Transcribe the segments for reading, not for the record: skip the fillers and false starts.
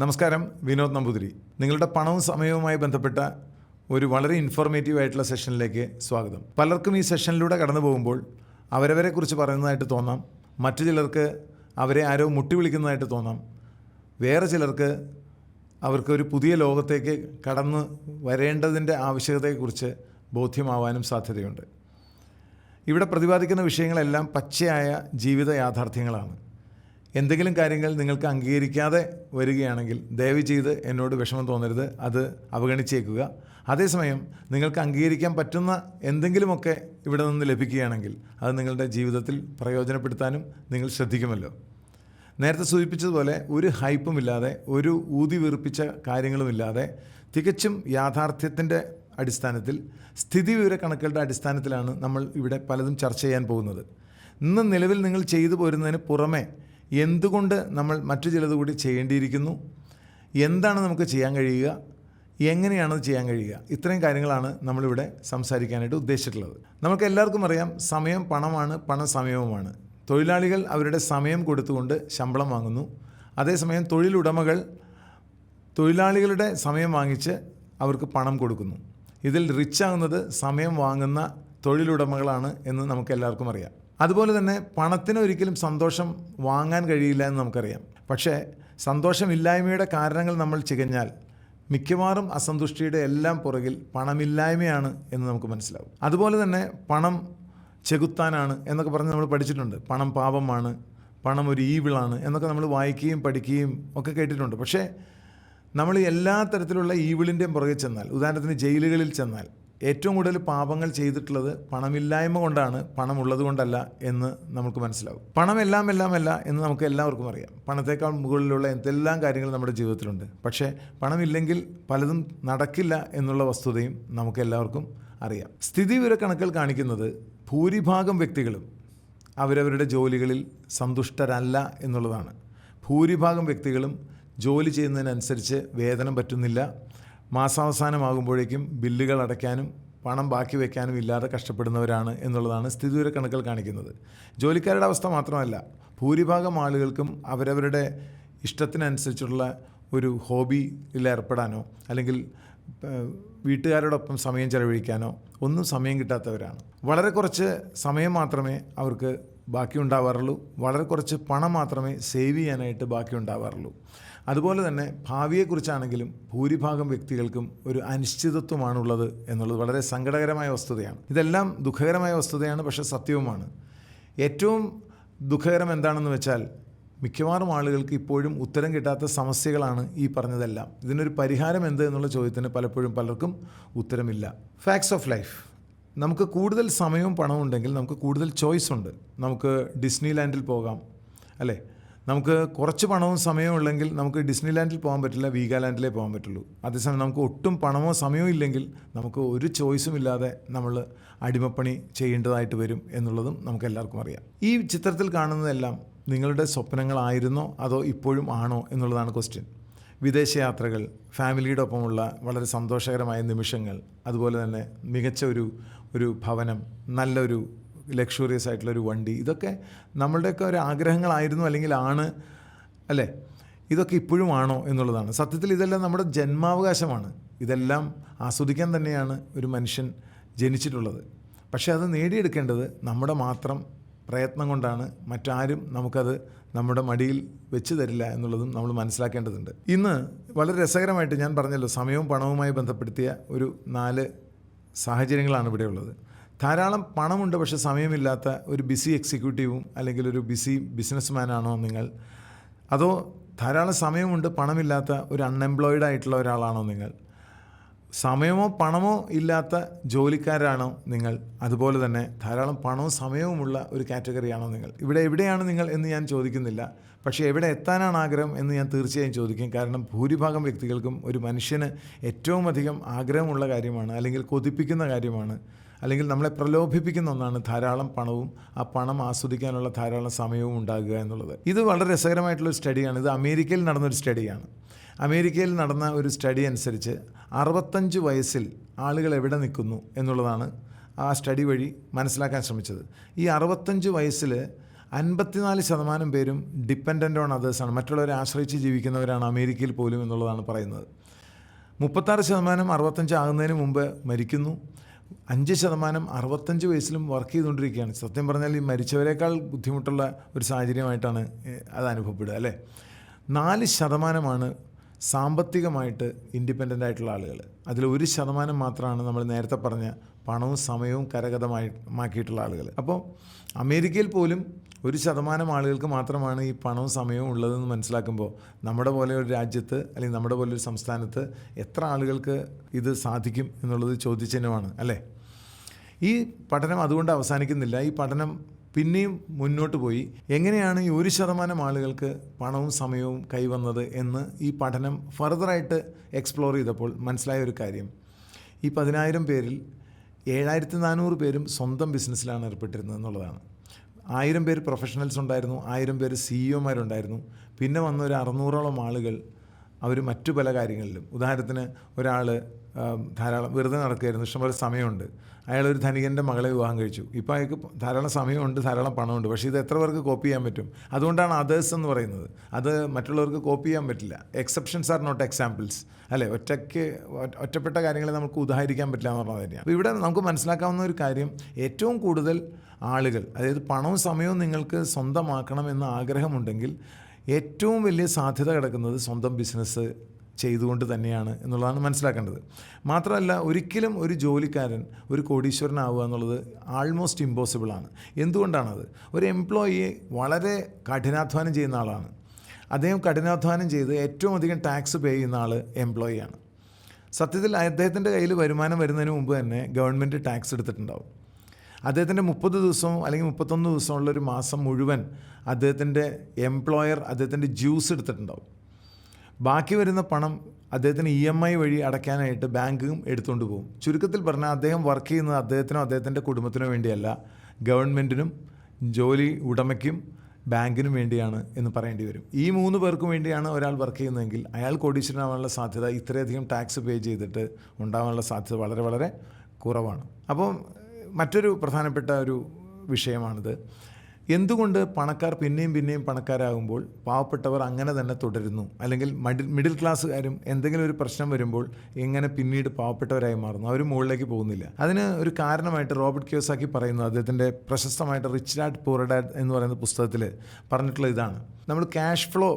നമസ്കാരം, വിനോദ് നമ്പൂതിരി. നിങ്ങളുടെ പണവും സമയവുമായി ബന്ധപ്പെട്ട ഒരു വളരെ ഇൻഫോർമേറ്റീവ് ആയിട്ടുള്ള സെഷനിലേക്ക് സ്വാഗതം. പലർക്കും ഈ സെഷനിലൂടെ കടന്നു പോകുമ്പോൾ അവരവരെക്കുറിച്ച് പറയുന്നതായിട്ട് തോന്നാം. മറ്റു ചിലർക്ക് അവരെ ആരോ മുട്ടി വിളിക്കുന്നതായിട്ട് തോന്നാം. വേറെ ചിലർക്ക് അവർക്കൊരു പുതിയ ലോകത്തേക്ക് കടന്നു വരേണ്ടതിൻ്റെ ആവശ്യകതയെക്കുറിച്ച് ബോധ്യമാവാനും സാധ്യതയുണ്ട്. ഇവിടെ പ്രതിപാദിക്കുന്ന വിഷയങ്ങളെല്ലാം പച്ചയായ ജീവിത യാഥാർത്ഥ്യങ്ങളാണ്. എന്തെങ്കിലും കാര്യങ്ങൾ നിങ്ങൾക്ക് അംഗീകരിക്കാതെ വരികയാണെങ്കിൽ ദയവ് ചെയ്ത് എന്നോട് വിഷമം തോന്നരുത്, അത് അവഗണിച്ചേക്കുക. അതേസമയം നിങ്ങൾക്ക് അംഗീകരിക്കാൻ പറ്റുന്ന എന്തെങ്കിലുമൊക്കെ ഇവിടെ നിന്ന് ലഭിക്കുകയാണെങ്കിൽ അത് നിങ്ങളുടെ ജീവിതത്തിൽ പ്രയോജനപ്പെടുത്താനും നിങ്ങൾ ശ്രദ്ധിക്കുമല്ലോ. നേരത്തെ സൂചിപ്പിച്ചതുപോലെ ഒരു ഹൈപ്പുമില്ലാതെ, ഒരു ഊതി വീർപ്പിച്ച കാര്യങ്ങളുമില്ലാതെ, തികച്ചും യാഥാർത്ഥ്യത്തിൻ്റെ അടിസ്ഥാനത്തിൽ, സ്ഥിതിവിവര കണക്കുകളുടെ അടിസ്ഥാനത്തിലാണ് നമ്മൾ ഇവിടെ പലതും ചർച്ച ചെയ്യാൻ പോകുന്നത്. ഇന്ന് നിലവിൽ നിങ്ങൾ ചെയ്തു പോരുന്നതിന് പുറമെ എന്തുകൊണ്ട് നമ്മൾ മറ്റു ചിലത് കൂടി ചെയ്യേണ്ടിയിരിക്കുന്നു, എന്താണ് നമുക്ക് ചെയ്യാൻ കഴിയുക, എങ്ങനെയാണത് ചെയ്യാൻ കഴിയുക, ഇത്രയും കാര്യങ്ങളാണ് നമ്മളിവിടെ സംസാരിക്കാനായിട്ട് ഉദ്ദേശിച്ചിട്ടുള്ളത്. നമുക്ക് എല്ലാവർക്കും അറിയാം, സമയം പണമാണ്, പണം സമയവുമാണ്. തൊഴിലാളികൾ അവരുടെ സമയം കൊടുത്തുകൊണ്ട് ശമ്പളം വാങ്ങുന്നു. അതേസമയം തൊഴിലുടമകൾ തൊഴിലാളികളുടെ സമയം വാങ്ങിച്ച് അവർക്ക് പണം കൊടുക്കുന്നു. ഇതിൽ റിച്ചാകുന്നത് സമയം വാങ്ങുന്ന തൊഴിലുടമകളാണ് എന്ന് നമുക്ക് എല്ലാവർക്കും അറിയാം. അതുപോലെ തന്നെ പണത്തിന് ഒരിക്കലും സന്തോഷം വാങ്ങാൻ കഴിയില്ല എന്ന് നമുക്കറിയാം. പക്ഷേ സന്തോഷമില്ലായ്മയുടെ കാരണങ്ങൾ നമ്മൾ ചികഞ്ഞാൽ മിക്കവാറും അസന്തുഷ്ടിയുടെ എല്ലാം പുറകിൽ പണമില്ലായ്മയാണ് എന്ന് നമുക്ക് മനസ്സിലാവും. അതുപോലെ തന്നെ പണം ചെകുത്താനാണ് എന്നൊക്കെ പറഞ്ഞ് നമ്മൾ പഠിച്ചിട്ടുണ്ട്. പണം പാപമാണ്, പണം ഒരു ഈവിളാണ് എന്നൊക്കെ നമ്മൾ വായിക്കുകയും പഠിക്കുകയും ഒക്കെ കേട്ടിട്ടുണ്ട്. പക്ഷേ നമ്മൾ എല്ലാ തരത്തിലുള്ള ഈവിളിൻ്റെയും പുറകെ ചെന്നാൽ, ഉദാഹരണത്തിന് ജയിലുകളിൽ ചെന്നാൽ, ഏറ്റവും കൂടുതൽ പാപങ്ങൾ ചെയ്തിട്ടുള്ളത് പണമില്ലായ്മ കൊണ്ടാണ്, പണമുള്ളത് കൊണ്ടല്ല എന്ന് നമുക്ക് മനസ്സിലാവും. പണമെല്ലാം എന്ന് നമുക്ക് എല്ലാവർക്കും അറിയാം. പണത്തേക്കാൾ മുകളിലുള്ള എന്തെല്ലാം കാര്യങ്ങൾ നമ്മുടെ ജീവിതത്തിലുണ്ട്. പക്ഷേ പണമില്ലെങ്കിൽ പലതും നടക്കില്ല എന്നുള്ള വസ്തുതയും നമുക്ക് എല്ലാവർക്കും അറിയാം. സ്ഥിതിവിവര കണക്കുകൾ കാണിക്കുന്നത് ഭൂരിഭാഗം വ്യക്തികളും അവരവരുടെ ജോലികളിൽ സന്തുഷ്ടരല്ല എന്നുള്ളതാണ്. ഭൂരിഭാഗം വ്യക്തികളും ജോലി ചെയ്യുന്നതിനനുസരിച്ച് വേതനം പറ്റുന്നില്ല. മാസാവസാനമാകുമ്പോഴേക്കും ബില്ലുകൾ അടയ്ക്കാനും പണം ബാക്കി വയ്ക്കാനും ഇല്ലാതെ കഷ്ടപ്പെടുന്നവരാണ് എന്നുള്ളതാണ് സ്ഥിതിവിവര കണക്കുകൾ കാണിക്കുന്നത്. ജോലിക്കാരുടെ അവസ്ഥ മാത്രമല്ല, ഭൂരിഭാഗം ആളുകൾക്കും അവരവരുടെ ഇഷ്ടത്തിനനുസരിച്ചുള്ള ഒരു ഹോബിയിൽ ഏർപ്പെടാനോ അല്ലെങ്കിൽ വീട്ടുകാരോടൊപ്പം സമയം ചെലവഴിക്കാനോ ഒന്നും സമയം കിട്ടാത്തവരാണ്. വളരെ കുറച്ച് സമയം മാത്രമേ അവർക്ക് ബാക്കി ഉണ്ടാവാറുള്ളൂ. വളരെ കുറച്ച് പണം മാത്രമേ സേവ് ചെയ്യാനായിട്ട് ബാക്കി ഉണ്ടാവാറുള്ളൂ. അതുപോലെ തന്നെ ഭാവിയെക്കുറിച്ചാണെങ്കിലും ഭൂരിഭാഗം വ്യക്തികൾക്കും ഒരു അനിശ്ചിതത്വമാണുള്ളത് എന്നുള്ളത് വളരെ സങ്കടകരമായ വസ്തുതയാണ്. ഇതെല്ലാം ദുഃഖകരമായ വസ്തുതയാണ്, പക്ഷേ സത്യവുമാണ്. ഏറ്റവും ദുഃഖകരം എന്താണെന്ന് വെച്ചാൽ മിക്കവാറും ആളുകൾക്ക് ഇപ്പോഴും ഉത്തരം കിട്ടാത്ത സമസ്യകളാണ് ഈ പറഞ്ഞതെല്ലാം. ഇതിനൊരു പരിഹാരം എന്ത് എന്നുള്ള ചോദ്യത്തിന് പലപ്പോഴും പലർക്കും ഉത്തരമില്ല. Facts of life. നമുക്ക് കൂടുതൽ സമയവും പണവും ഉണ്ടെങ്കിൽ നമുക്ക് കൂടുതൽ ചോയ്സ് ഉണ്ട്. നമുക്ക് ഡിസ്നി ലാൻഡിൽ പോകാം, അല്ലേ? നമുക്ക് കുറച്ച് പണവും സമയവും ഉള്ളെങ്കിൽ നമുക്ക് ഡിസ്നി ലാൻഡിൽ പോകാൻ പറ്റില്ല, വീഗാലാൻഡിലേ പോകാൻ പറ്റുള്ളൂ. അതേസമയം നമുക്ക് ഒട്ടും പണമോ സമയമോ ഇല്ലെങ്കിൽ നമുക്ക് ഒരു ചോയ്സും ഇല്ലാതെ നമ്മൾ അടിമപ്പണി ചെയ്യേണ്ടതായിട്ട് വരും എന്നുള്ളതും നമുക്ക് എല്ലാവർക്കും അറിയാം. ഈ ചിത്രത്തിൽ കാണുന്നതെല്ലാം നിങ്ങളുടെ സ്വപ്നങ്ങളായിരുന്നോ അതോ ഇപ്പോഴും ആണോ എന്നുള്ളതാണ് ക്വസ്റ്റ്യൻ. വിദേശയാത്രകൾ, ഫാമിലിയുടെ ഒപ്പമുള്ള വളരെ സന്തോഷകരമായ നിമിഷങ്ങൾ, അതുപോലെ തന്നെ മികച്ച ഒരു ഭവനം, നല്ലൊരു ലക്ഷറിയസ് ആയിട്ടുള്ളൊരു വണ്ടി, ഇതൊക്കെ നമ്മളുടെയൊക്കെ ഒരു ആഗ്രഹങ്ങളായിരുന്നു അല്ലെങ്കിൽ ആണ്, അല്ലേ? ഇതൊക്കെ ഇപ്പോഴും ആണോ എന്നുള്ളതാണ്. സത്യത്തിൽ ഇതെല്ലാം നമ്മുടെ ജന്മാവകാശമാണ്. ഇതെല്ലാം ആസ്വദിക്കാൻ തന്നെയാണ് ഒരു മനുഷ്യൻ ജനിച്ചിട്ടുള്ളത്. പക്ഷേ അത് നേടിയെടുക്കേണ്ടത് നമ്മുടെ മാത്രം പ്രയത്നം കൊണ്ടാണ്. മറ്റാരും നമുക്കത് നമ്മുടെ മടിയിൽ വെച്ച് തരില്ല എന്നുള്ളതും നമ്മൾ മനസ്സിലാക്കേണ്ടതുണ്ട്. ഇന്ന് വളരെ രസകരമായിട്ട് ഞാൻ പറഞ്ഞല്ലോ, സമയവും പണവുമായി ബന്ധപ്പെടുത്തിയ ഒരു 4 സാഹചര്യങ്ങളാണ് ഇവിടെ ഉള്ളത്. ധാരാളം പണമുണ്ട് പക്ഷേ സമയമില്ലാത്ത ഒരു ബിസി എക്സിക്യൂട്ടീവും അല്ലെങ്കിൽ ഒരു ബിസി ബിസിനസ്മാനാണോ നിങ്ങൾ? അതോ ധാരാളം സമയമുണ്ട് പണമില്ലാത്ത ഒരു അൺഎംപ്ലോയിഡ് ആയിട്ടുള്ള ഒരാളാണോ നിങ്ങൾ? സമയമോ പണമോ ഇല്ലാത്ത ജോലിക്കാരാണോ നിങ്ങൾ? അതുപോലെ തന്നെ ധാരാളം പണവും സമയവുമുള്ള ഒരു കാറ്റഗറിയാണോ നിങ്ങൾ? ഇവിടെ എവിടെയാണ് നിങ്ങൾ എന്ന് ഞാൻ ചോദിക്കുന്നില്ല, പക്ഷേ എവിടെ എത്താനാണ് ആഗ്രഹം എന്ന് ഞാൻ തീർച്ചയായും ചോദിക്കും. കാരണം ഭൂരിഭാഗം വ്യക്തികൾക്കും ഒരു മനുഷ്യന് ഏറ്റവും അധികം ആഗ്രഹമുള്ള കാര്യമാണ്, അല്ലെങ്കിൽ കൊതിപ്പിക്കുന്ന കാര്യമാണ്, അല്ലെങ്കിൽ നമ്മളെ പ്രലോഭിപ്പിക്കുന്ന ഒന്നാണ് ധാരാളം പണവും ആ പണം ആസ്വദിക്കാനുള്ള ധാരാളം സമയവും ഉണ്ടാകുക എന്നുള്ളത്. ഇത് വളരെ രസകരമായിട്ടുള്ളൊരു സ്റ്റഡിയാണ്. ഇത് അമേരിക്കയിൽ നടന്നൊരു സ്റ്റഡിയാണ്. അമേരിക്കയിൽ നടന്ന ഒരു സ്റ്റഡി അനുസരിച്ച് 65 വയസ്സിൽ ആളുകൾ എവിടെ നിൽക്കുന്നു എന്നുള്ളതാണ് ആ സ്റ്റഡി വഴി മനസ്സിലാക്കാൻ ശ്രമിച്ചത്. ഈ 65 വയസ്സിൽ 54% പേരും ഡിപ്പെൻഡൻ്റ് ഓൺ അതേഴ്സാണ്, മറ്റുള്ളവരെ ആശ്രയിച്ച് ജീവിക്കുന്നവരാണ് അമേരിക്കയിൽ പോലും എന്നുള്ളതാണ് പറയുന്നത്. 36% 65 ആകുന്നതിന് മുമ്പ് മരിക്കുന്നു. 5% 65 വയസ്സിലും വർക്ക് ചെയ്തുകൊണ്ടിരിക്കുകയാണ്. സത്യം പറഞ്ഞാൽ ഈ മരിച്ചവരെക്കാൾ ബുദ്ധിമുട്ടുള്ള ഒരു സാഹചര്യമായിട്ടാണ് അത് അനുഭവപ്പെടുക, അല്ലേ? 4% സാമ്പത്തികമായിട്ട് ഇൻഡിപെൻഡൻ്റ് ആയിട്ടുള്ള ആളുകൾ. അതിൽ 1% മാത്രമാണ് നമ്മൾ നേരത്തെ പറഞ്ഞ പണവും സമയവും കരഗതമാക്കിയിട്ടുള്ള ആളുകൾ. അപ്പോൾ അമേരിക്കയിൽ പോലും 1% ആളുകൾക്ക് മാത്രമാണ് ഈ പണവും സമയവും ഉള്ളതെന്ന് മനസ്സിലാക്കുമ്പോൾ നമ്മുടെ പോലെ ഒരു രാജ്യത്ത് അല്ലെങ്കിൽ നമ്മുടെ പോലെ ഒരു സംസ്ഥാനത്ത് എത്ര ആളുകൾക്ക് ഇത് സാധിക്കും എന്നുള്ളത് ചോദ്യചിഹ്നമാണ്, അല്ലേ? ഈ പഠനം അതുകൊണ്ട് അവസാനിക്കുന്നില്ല. ഈ പഠനം പിന്നെയും മുന്നോട്ട് പോയി എങ്ങനെയാണ് ഈ 1% ആളുകൾക്ക് പണവും സമയവും കൈവന്നത് എന്ന് ഈ പഠനം ഫർദറായിട്ട് എക്സ്പ്ലോർ ചെയ്തപ്പോൾ മനസ്സിലായ ഒരു കാര്യം, ഈ 10,000 പേരിൽ 7,400 പേരും സ്വന്തം ബിസിനസ്സിലാണ് ഏർപ്പെട്ടിരുന്നത് എന്നുള്ളതാണ്. 1000 പേര് പ്രൊഫഷണൽസ് ഉണ്ടായിരുന്നു, 1000 പേര് CEO-മാരുണ്ടായിരുന്നു. പിന്നെ വന്ന ഒരു 600ഓളം ആളുകൾ അവർ മറ്റു പല കാര്യങ്ങളിലും, ഉദാഹരണത്തിന് ഒരാൾ ധാരാളം വെറുതെ നടക്കുകയായിരുന്നു, ഇഷ്ടംപോലെ സമയമുണ്ട്, അയാളൊരു ധനികൻ്റെ മകളെ വിവാഹം കഴിച്ചു. ഇപ്പോൾ അയാൾക്ക് ധാരാളം സമയമുണ്ട്, ധാരാളം പണമുണ്ട്, പക്ഷേ ഇത് എത്ര പേർക്ക് കോപ്പി ചെയ്യാൻ പറ്റും? അതുകൊണ്ടാണ് അതേഴ്സ് എന്ന് പറയുന്നത്. അത് മറ്റുള്ളവർക്ക് കോപ്പി ചെയ്യാൻ പറ്റില്ല. എക്സെപ്ഷൻസ് ആർ നോട്ട് എക്സാമ്പിൾസ്, അല്ലേ? ഒറ്റപ്പെട്ട കാര്യങ്ങളെ നമുക്ക് ഉദാഹരിക്കാൻ പറ്റില്ല എന്ന് പറഞ്ഞത് തന്നെയാണ്. അപ്പോൾ ഇവിടെ നമുക്ക് മനസ്സിലാക്കാവുന്ന ഒരു കാര്യം, ഏറ്റവും കൂടുതൽ ആളുകൾ, അതായത് പണവും സമയവും നിങ്ങൾക്ക് സ്വന്തമാക്കണം എന്ന ആഗ്രഹമുണ്ടെങ്കിൽ ഏറ്റവും വലിയ സാധ്യത കിടക്കുന്നത് സ്വന്തം ബിസിനസ് ചെയ്തുകൊണ്ട് തന്നെയാണ് എന്നുള്ളതാണ് മനസ്സിലാക്കേണ്ടത്. മാത്രമല്ല, ഒരിക്കലും ഒരു ജോലിക്കാരൻ ഒരു കോടീശ്വരനാവുക എന്നുള്ളത് ആൾമോസ്റ്റ് ഇമ്പോസിബിളാണ്. എന്തുകൊണ്ടാണത്? ഒരു എംപ്ലോയി വളരെ കഠിനാധ്വാനം ചെയ്യുന്ന ആളാണ്. അദ്ദേഹം കഠിനാധ്വാനം ചെയ്ത് ഏറ്റവും അധികം ടാക്സ് പേ ചെയ്യുന്ന ആൾ എംപ്ലോയിയാണ്. സത്യത്തിൽ അദ്ദേഹത്തിൻ്റെ കയ്യിൽ വരുമാനം വരുന്നതിന് മുമ്പ് തന്നെ ഗവൺമെൻറ് ടാക്സ് എടുത്തിട്ടുണ്ടാവും. അദ്ദേഹത്തിൻ്റെ 30 ദിവസവും അല്ലെങ്കിൽ 31 ദിവസമുള്ളൊരു മാസം മുഴുവൻ അദ്ദേഹത്തിൻ്റെ എംപ്ലോയർ അദ്ദേഹത്തിൻ്റെ ജ്യൂസ് എടുത്തിട്ടുണ്ടാവും. ബാക്കി വരുന്ന പണം അദ്ദേഹത്തിന് EMI വഴി അടയ്ക്കാനായിട്ട് ബാങ്കും എടുത്തുകൊണ്ട് പോകും. ചുരുക്കത്തിൽ പറഞ്ഞാൽ അദ്ദേഹം വർക്ക് ചെയ്യുന്നത് അദ്ദേഹത്തിനോ അദ്ദേഹത്തിൻ്റെ കുടുംബത്തിനോ വേണ്ടിയല്ല, ഗവൺമെൻറ്റിനും ജോലി ഉടമയ്ക്കും ബാങ്കിനും വേണ്ടിയാണ് എന്ന് പറയേണ്ടി വരും. ഈ 3 പേർക്കും വേണ്ടിയാണ് ഒരാൾ വർക്ക് ചെയ്യുന്നതെങ്കിൽ അയാൾ കോടീശ്വരനാവാനുള്ള സാധ്യത ഇത്രയധികം ടാക്സ് പേ ചെയ്തിട്ട് ഉണ്ടാകാനുള്ള സാധ്യത വളരെ വളരെ കുറവാണ്. അപ്പം മറ്റൊരു പ്രധാനപ്പെട്ട ഒരു വിഷയമാണിത്. എന്തുകൊണ്ട് പണക്കാർ പിന്നെയും പണക്കാരാകുമ്പോൾ പാവപ്പെട്ടവർ അങ്ങനെ തന്നെ തുടരുന്നു, അല്ലെങ്കിൽ മിഡിൽ ക്ലാസ്സുകാരും എന്തെങ്കിലും ഒരു പ്രശ്നം വരുമ്പോൾ എങ്ങനെ പിന്നീട് പാവപ്പെട്ടവരായി മാറുന്നു, അവർ മുകളിലേക്ക് പോകുന്നില്ല? അതിന് ഒരു കാരണമായിട്ട് റോബർട്ട് കിയോസാക്കി പറയുന്നത്, അദ്ദേഹത്തിൻ്റെ പ്രശസ്തമായിട്ട് റിച്ച് ഡാഡ് പൂർ ഡാഡ് എന്ന് പറയുന്ന പുസ്തകത്തിൽ പറഞ്ഞിട്ടുള്ള ഇതാണ്. നമ്മൾ ക്യാഷ് ഫ്ലോ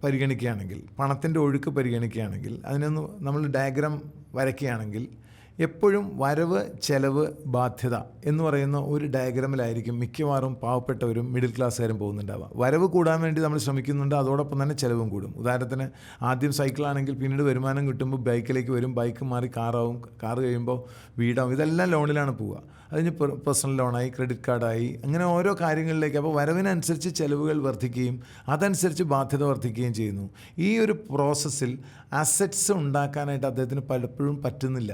പരിഗണിക്കുകയാണെങ്കിൽ, പണത്തിൻ്റെ ഒഴുക്ക് പരിഗണിക്കുകയാണെങ്കിൽ, അതിനൊന്ന് നമ്മൾ ഡയഗ്രാം വരയ്ക്കുകയാണെങ്കിൽ എപ്പോഴും വരവ് ചെലവ് ബാധ്യത എന്ന് പറയുന്ന ഒരു ഡയഗ്രാമിലായിരിക്കും മിക്കവാറും പാവപ്പെട്ടവരും മിഡിൽ ക്ലാസ്സുകാരും പോകുന്നുണ്ടാവുക. വരവ് കൂടാൻ വേണ്ടി നമ്മൾ ശ്രമിക്കുന്നുണ്ട്, അതോടൊപ്പം തന്നെ ചിലവും കൂടും. ഉദാഹരണത്തിന് ആദ്യം സൈക്കിളാണെങ്കിൽ പിന്നീട് വരുമാനം കിട്ടുമ്പോൾ ബൈക്കിലേക്ക് വരും, ബൈക്ക് മാറി കാറാവും, കാറ് കഴിയുമ്പോൾ വീടാവും. ഇതെല്ലാം ലോണിലാണ് പോവുക. അതിന് പേഴ്സണൽ ലോണായി, ക്രെഡിറ്റ് കാർഡായി, അങ്ങനെ ഓരോ കാര്യങ്ങളിലേക്ക്. അപ്പോൾ വരവിനനുസരിച്ച് ചിലവുകൾ വർദ്ധിക്കുകയും അതനുസരിച്ച് ബാധ്യത വർദ്ധിക്കുകയും ചെയ്യുന്നു. ഈ ഒരു പ്രോസസ്സിൽ അസറ്റ്സ് ഉണ്ടാക്കാനായിട്ട് അദ്ദേഹത്തിന് പലപ്പോഴും പറ്റുന്നില്ല.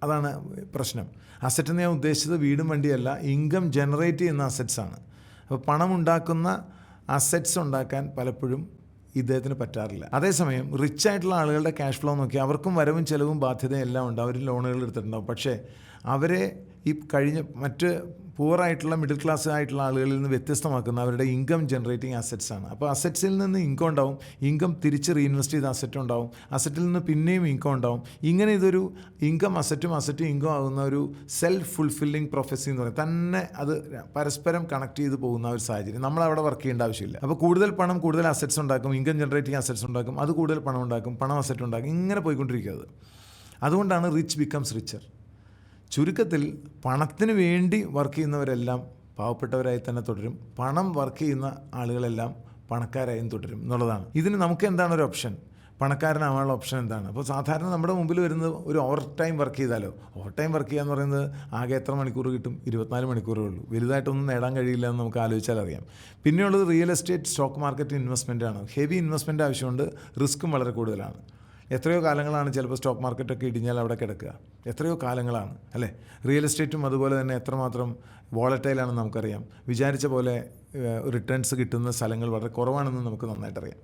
അതാണ് പ്രശ്നം. അസറ്റ് എന്ന് ഞാൻ ഉദ്ദേശിച്ചത് വീടും വണ്ടിയല്ല, ഇൻകം ജനറേറ്റ് ചെയ്യുന്ന അസറ്റ്സാണ്. അപ്പോൾ പണം ഉണ്ടാക്കുന്ന അസറ്റ്സ് ഉണ്ടാക്കാൻ പലപ്പോഴും ഇദ്ദേഹത്തിന് പറ്റാറില്ല. അതേസമയം റിച്ച് ആയിട്ടുള്ള ആളുകളുടെ ക്യാഷ് ഫ്ലോ നോക്കി അവർക്കും വരവും ചിലവും ബാധ്യതയും എല്ലാം ഉണ്ട്. അവർ ലോണുകൾ എടുത്തിട്ടുണ്ടാവും. പക്ഷേ അവരെ ഈ കഴിഞ്ഞ മറ്റ് പൂറായിട്ടുള്ള മിഡിൽ ക്ലാസ് ആയിട്ടുള്ള ആളുകളിൽ നിന്ന് വ്യത്യസ്തമാക്കുന്ന അവരുടെ ഇൻകം ജനറേറ്റിംഗ് അസറ്റ്സ് ആണ്. അപ്പോൾ അസറ്റ്സിൽ നിന്ന് ഇൻകം ഉണ്ടാവും, ഇൻകം തിരിച്ച് റീഇൻവെസ്റ്റ് ചെയ്ത അസറ്റ് ഉണ്ടാവും, അസറ്റിൽ നിന്ന് പിന്നെയും ഇൻകം ഉണ്ടാവും. ഇങ്ങനെ ഇതൊരു ഇൻകം അസറ്റും ഇൻകം ആകുന്ന ഒരു സെൽഫ് ഫുൾഫില്ലിംഗ് പ്രൊഫസി എന്ന് പറയും. തന്നെ അത് പരസ്പരം കണക്ട് ചെയ്ത് പോകുന്ന ഒരു സാഹചര്യം. നമ്മളവിടെ വർക്ക് ചെയ്യേണ്ട ആവശ്യമില്ല. അപ്പോൾ കൂടുതൽ പണം കൂടുതൽ അസറ്റ്സ് ഉണ്ടാക്കും, ഇൻകം ജനറേറ്റിംഗ് അസറ്റ്സ് ഉണ്ടാക്കും, അത് കൂടുതൽ പണം ഉണ്ടാക്കും, പണം അസറ്റ് ഉണ്ടാക്കും, ഇങ്ങനെ പോയിക്കൊണ്ടിരിക്കുന്നത്. അതുകൊണ്ടാണ് റിച്ച് ബിക്കംസ് റിച്ചർ. ചുരുക്കത്തിൽ പണത്തിന് വേണ്ടി വർക്ക് ചെയ്യുന്നവരെല്ലാം പാവപ്പെട്ടവരായി തന്നെ തുടരും, പണം വർക്ക് ചെയ്യുന്ന ആളുകളെല്ലാം പണക്കാരായും തുടരും എന്നുള്ളതാണ്. ഇതിന് നമുക്ക് എന്താണ് ഒരു ഓപ്ഷൻ? പണക്കാരനാവാനുള്ള ഓപ്ഷൻ എന്താണ്? അപ്പോൾ സാധാരണ നമ്മുടെ മുമ്പിൽ വരുന്നത് ഒരു ഓവർ ടൈം വർക്ക് ചെയ്താലോ. ഓവർ ടൈം വർക്ക് ചെയ്യുക എന്ന് പറയുന്നത് ആകെ എത്ര മണിക്കൂർ കിട്ടും? 24 മണിക്കൂറേ ഉള്ളൂ. വലുതായിട്ടൊന്നും നേടാൻ കഴിയില്ല എന്ന് നമുക്ക് ആലോചിച്ചാൽ അറിയാം. പിന്നെയുള്ളത് റിയൽ എസ്റ്റേറ്റ്, സ്റ്റോക്ക് മാർക്കറ്റ് ഇൻവെസ്റ്റ്മെൻറ്റാണ്. ഹെവി ഇൻവെസ്റ്റ്മെൻറ്റ് ആവശ്യമുണ്ട്, റിസ്ക്കും വളരെ കൂടുതലാണ്. എത്രയോ കാലങ്ങളാണ് ചിലപ്പോൾ സ്റ്റോക്ക് മാർക്കറ്റൊക്കെ ഇടിഞ്ഞാൽ അവിടെ കിടക്കുക. എത്രയോ കാലങ്ങളാണ്, അല്ലേ? റിയൽ എസ്റ്റേറ്റും അതുപോലെ തന്നെ എത്രമാത്രം വോളറ്റൈലാണെന്ന് നമുക്കറിയാം. വിചാരിച്ച പോലെ റിട്ടേൺസ് കിട്ടുന്ന സ്ഥലങ്ങൾ വളരെ കുറവാണെന്ന് നമുക്ക് നന്നായിട്ടറിയാം.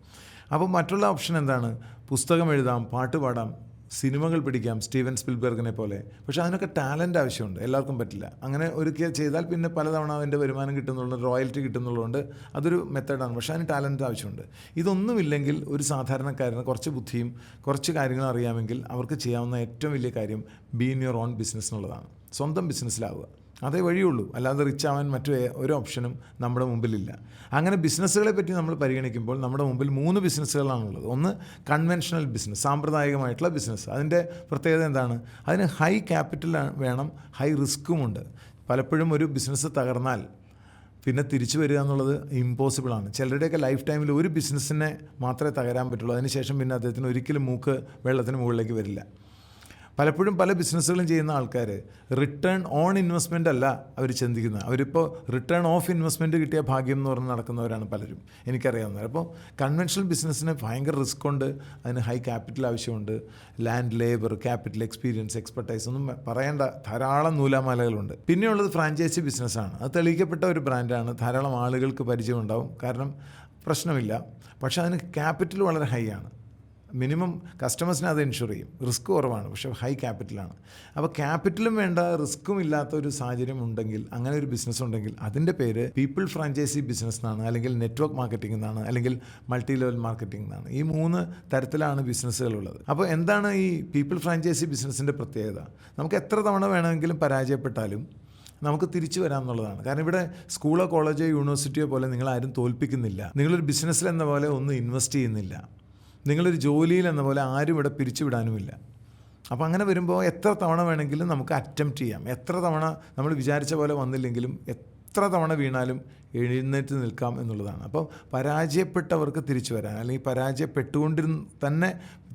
അപ്പോൾ മറ്റുള്ള ഓപ്ഷൻ എന്താണ്? പുസ്തകം എഴുതാം, പാട്ട് പാടാം, സിനിമകൾ പിടിക്കാം, സ്റ്റീവൻ സ്പിൽബർഗിനെ പോലെ. പക്ഷേ അതിനൊക്കെ ടാലൻ്റ് ആവശ്യമുണ്ട്, എല്ലാവർക്കും പറ്റില്ല. അങ്ങനെ ഒരിക്കൽ ചെയ്താൽ പിന്നെ പലതവണ അതിൻ്റെ വരുമാനം കിട്ടുന്നുള്ളത്, റോയൽറ്റി കിട്ടുന്നുള്ളതുകൊണ്ട് അതൊരു മെത്തേഡാണ്. പക്ഷേ അതിന് ടാലൻ്റ് ആവശ്യമുണ്ട്. ഇതൊന്നുമില്ലെങ്കിൽ ഒരു സാധാരണക്കാരന് കുറച്ച് ബുദ്ധിയും കുറച്ച് കാര്യങ്ങളും അറിയാമെങ്കിൽ അവർക്ക് ചെയ്യാവുന്ന ഏറ്റവും വലിയ കാര്യം be in your own business എന്നുള്ളതാണ്. സ്വന്തം ബിസിനസ്സിലാവുക, അതേ വഴിയുള്ളൂ. അല്ലാതെ റിച്ച് ആവാൻ മറ്റു ഒരു ഓപ്ഷനും നമ്മുടെ മുമ്പിലില്ല. അങ്ങനെ ബിസിനസ്സുകളെ പറ്റി നമ്മൾ പരിഗണിക്കുമ്പോൾ നമ്മുടെ മുമ്പിൽ 3 ബിസിനസ്സുകളാണുള്ളത്. ഒന്ന് കൺവെൻഷണൽ ബിസിനസ്, സാമ്പ്രദായികമായിട്ടുള്ള ബിസിനസ്. അതിൻ്റെ പ്രത്യേകത എന്താണ്? അതിന് ഹൈ ക്യാപിറ്റൽ വേണം, ഹൈ റിസ്ക്കുമുണ്ട്. പലപ്പോഴും ഒരു ബിസിനസ് തകർന്നാൽ പിന്നെ തിരിച്ചു വരിക എന്നുള്ളത് ഇമ്പോസിബിളാണ്. ചിലരുടെയൊക്കെ ലൈഫ് ടൈമിൽ ഒരു ബിസിനസ്സിനെ മാത്രമേ തകരാൻ പറ്റുള്ളൂ. അതിനുശേഷം പിന്നെ അദ്ദേഹത്തിന് ഒരിക്കലും മൂക്ക് വെള്ളത്തിന് മുകളിലേക്ക് വരില്ല. പലപ്പോഴും പല ബിസിനസ്സുകളും ചെയ്യുന്ന ആൾക്കാർ റിട്ടേൺ ഓൺ ഇൻവെസ്റ്റ്മെൻ്റ് അല്ല അവർ ചിന്തിക്കുന്നത്. അവരിപ്പോൾ റിട്ടേൺ ഓഫ് ഇൻവെസ്റ്റ്മെൻറ്റ് കിട്ടിയ ഭാഗ്യം എന്ന് പറഞ്ഞ് നടക്കുന്നവരാണ് പലരും, എനിക്കറിയാവുന്നവർ. അപ്പോൾ കൺവെൻഷണൽ ബിസിനസ്സിന് ഭയങ്കര റിസ്ക് ഉണ്ട്, അതിന് ഹൈ ക്യാപിറ്റൽ ആവശ്യമുണ്ട്. Land, labour, capital, experience, expertise ഒന്നും പറയേണ്ട ധാരാളം നൂലാമാലകളുണ്ട്. പിന്നെയുള്ളത് ഫ്രാഞ്ചൈസി ബിസിനസ്സാണ്. അത് തെളിയിക്കപ്പെട്ട ഒരു ബ്രാൻഡാണ്, ധാരാളം ആളുകൾക്ക് പരിചയമുണ്ടാവും, കാരണം പ്രശ്നമില്ല. പക്ഷേ അതിന് ക്യാപിറ്റൽ വളരെ ഹൈ ആണ്. മിനിമം കസ്റ്റമേഴ്സിനെ അത് ഇൻഷുർ ചെയ്യും. റിസ്ക് കുറവാണ്, പക്ഷേ ഹൈ ക്യാപിറ്റലാണ്. അപ്പോൾ ക്യാപിറ്റലും വേണ്ട, റിസ്ക്കും ഇല്ലാത്ത ഒരു സാഹചര്യം ഉണ്ടെങ്കിൽ, അങ്ങനെ ഒരു ബിസിനസ് ഉണ്ടെങ്കിൽ അതിൻ്റെ പേര് പീപ്പിൾ ഫ്രാഞ്ചൈസി ബിസിനസ് എന്നാണ്, അല്ലെങ്കിൽ നെറ്റ്വർക്ക് മാർക്കറ്റിംഗ് എന്നാണ്, അല്ലെങ്കിൽ മൾട്ടി ലെവൽ മാർക്കറ്റിംഗ് എന്നാണ്. ഈ 3 തരത്തിലാണ് ബിസിനസ്സുകളുള്ളത്. അപ്പോൾ എന്താണ് ഈ പീപ്പിൾ ഫ്രാഞ്ചൈസി ബിസിനസ്സിൻ്റെ പ്രത്യേകത? നമുക്ക് എത്ര തവണ വേണമെങ്കിലും പരാജയപ്പെട്ടാലും നമുക്ക് തിരിച്ചു വരാമെന്നുള്ളതാണ്. കാരണം ഇവിടെ സ്കൂളോ കോളേജോ യൂണിവേഴ്സിറ്റിയോ പോലെ നിങ്ങളാരും തോൽപ്പിക്കുന്നില്ല. നിങ്ങളൊരു ബിസിനസ്സിൽ എന്ന പോലെ ഒന്നും ഇൻവെസ്റ്റ് ചെയ്യുന്നില്ല. നിങ്ങളൊരു ജോലിയിൽ എന്ന പോലെ ആരും ഇവിടെ പിരിച്ചുവിടാനുമില്ല. അപ്പോൾ അങ്ങനെ വരുമ്പോൾ എത്ര തവണ വേണമെങ്കിലും നമുക്ക് അറ്റംപ്റ്റ് ചെയ്യാം. എത്ര തവണ നമ്മൾ വിചാരിച്ച പോലെ വന്നില്ലെങ്കിലും എത്ര തവണ വീണാലും എഴുന്നേറ്റ് നിൽക്കാം എന്നുള്ളതാണ്. അപ്പോൾ പരാജയപ്പെട്ടവർക്ക് തിരിച്ചു വരാൻ, അല്ലെങ്കിൽ പരാജയപ്പെട്ടുകൊണ്ടിരുന്ന് തന്നെ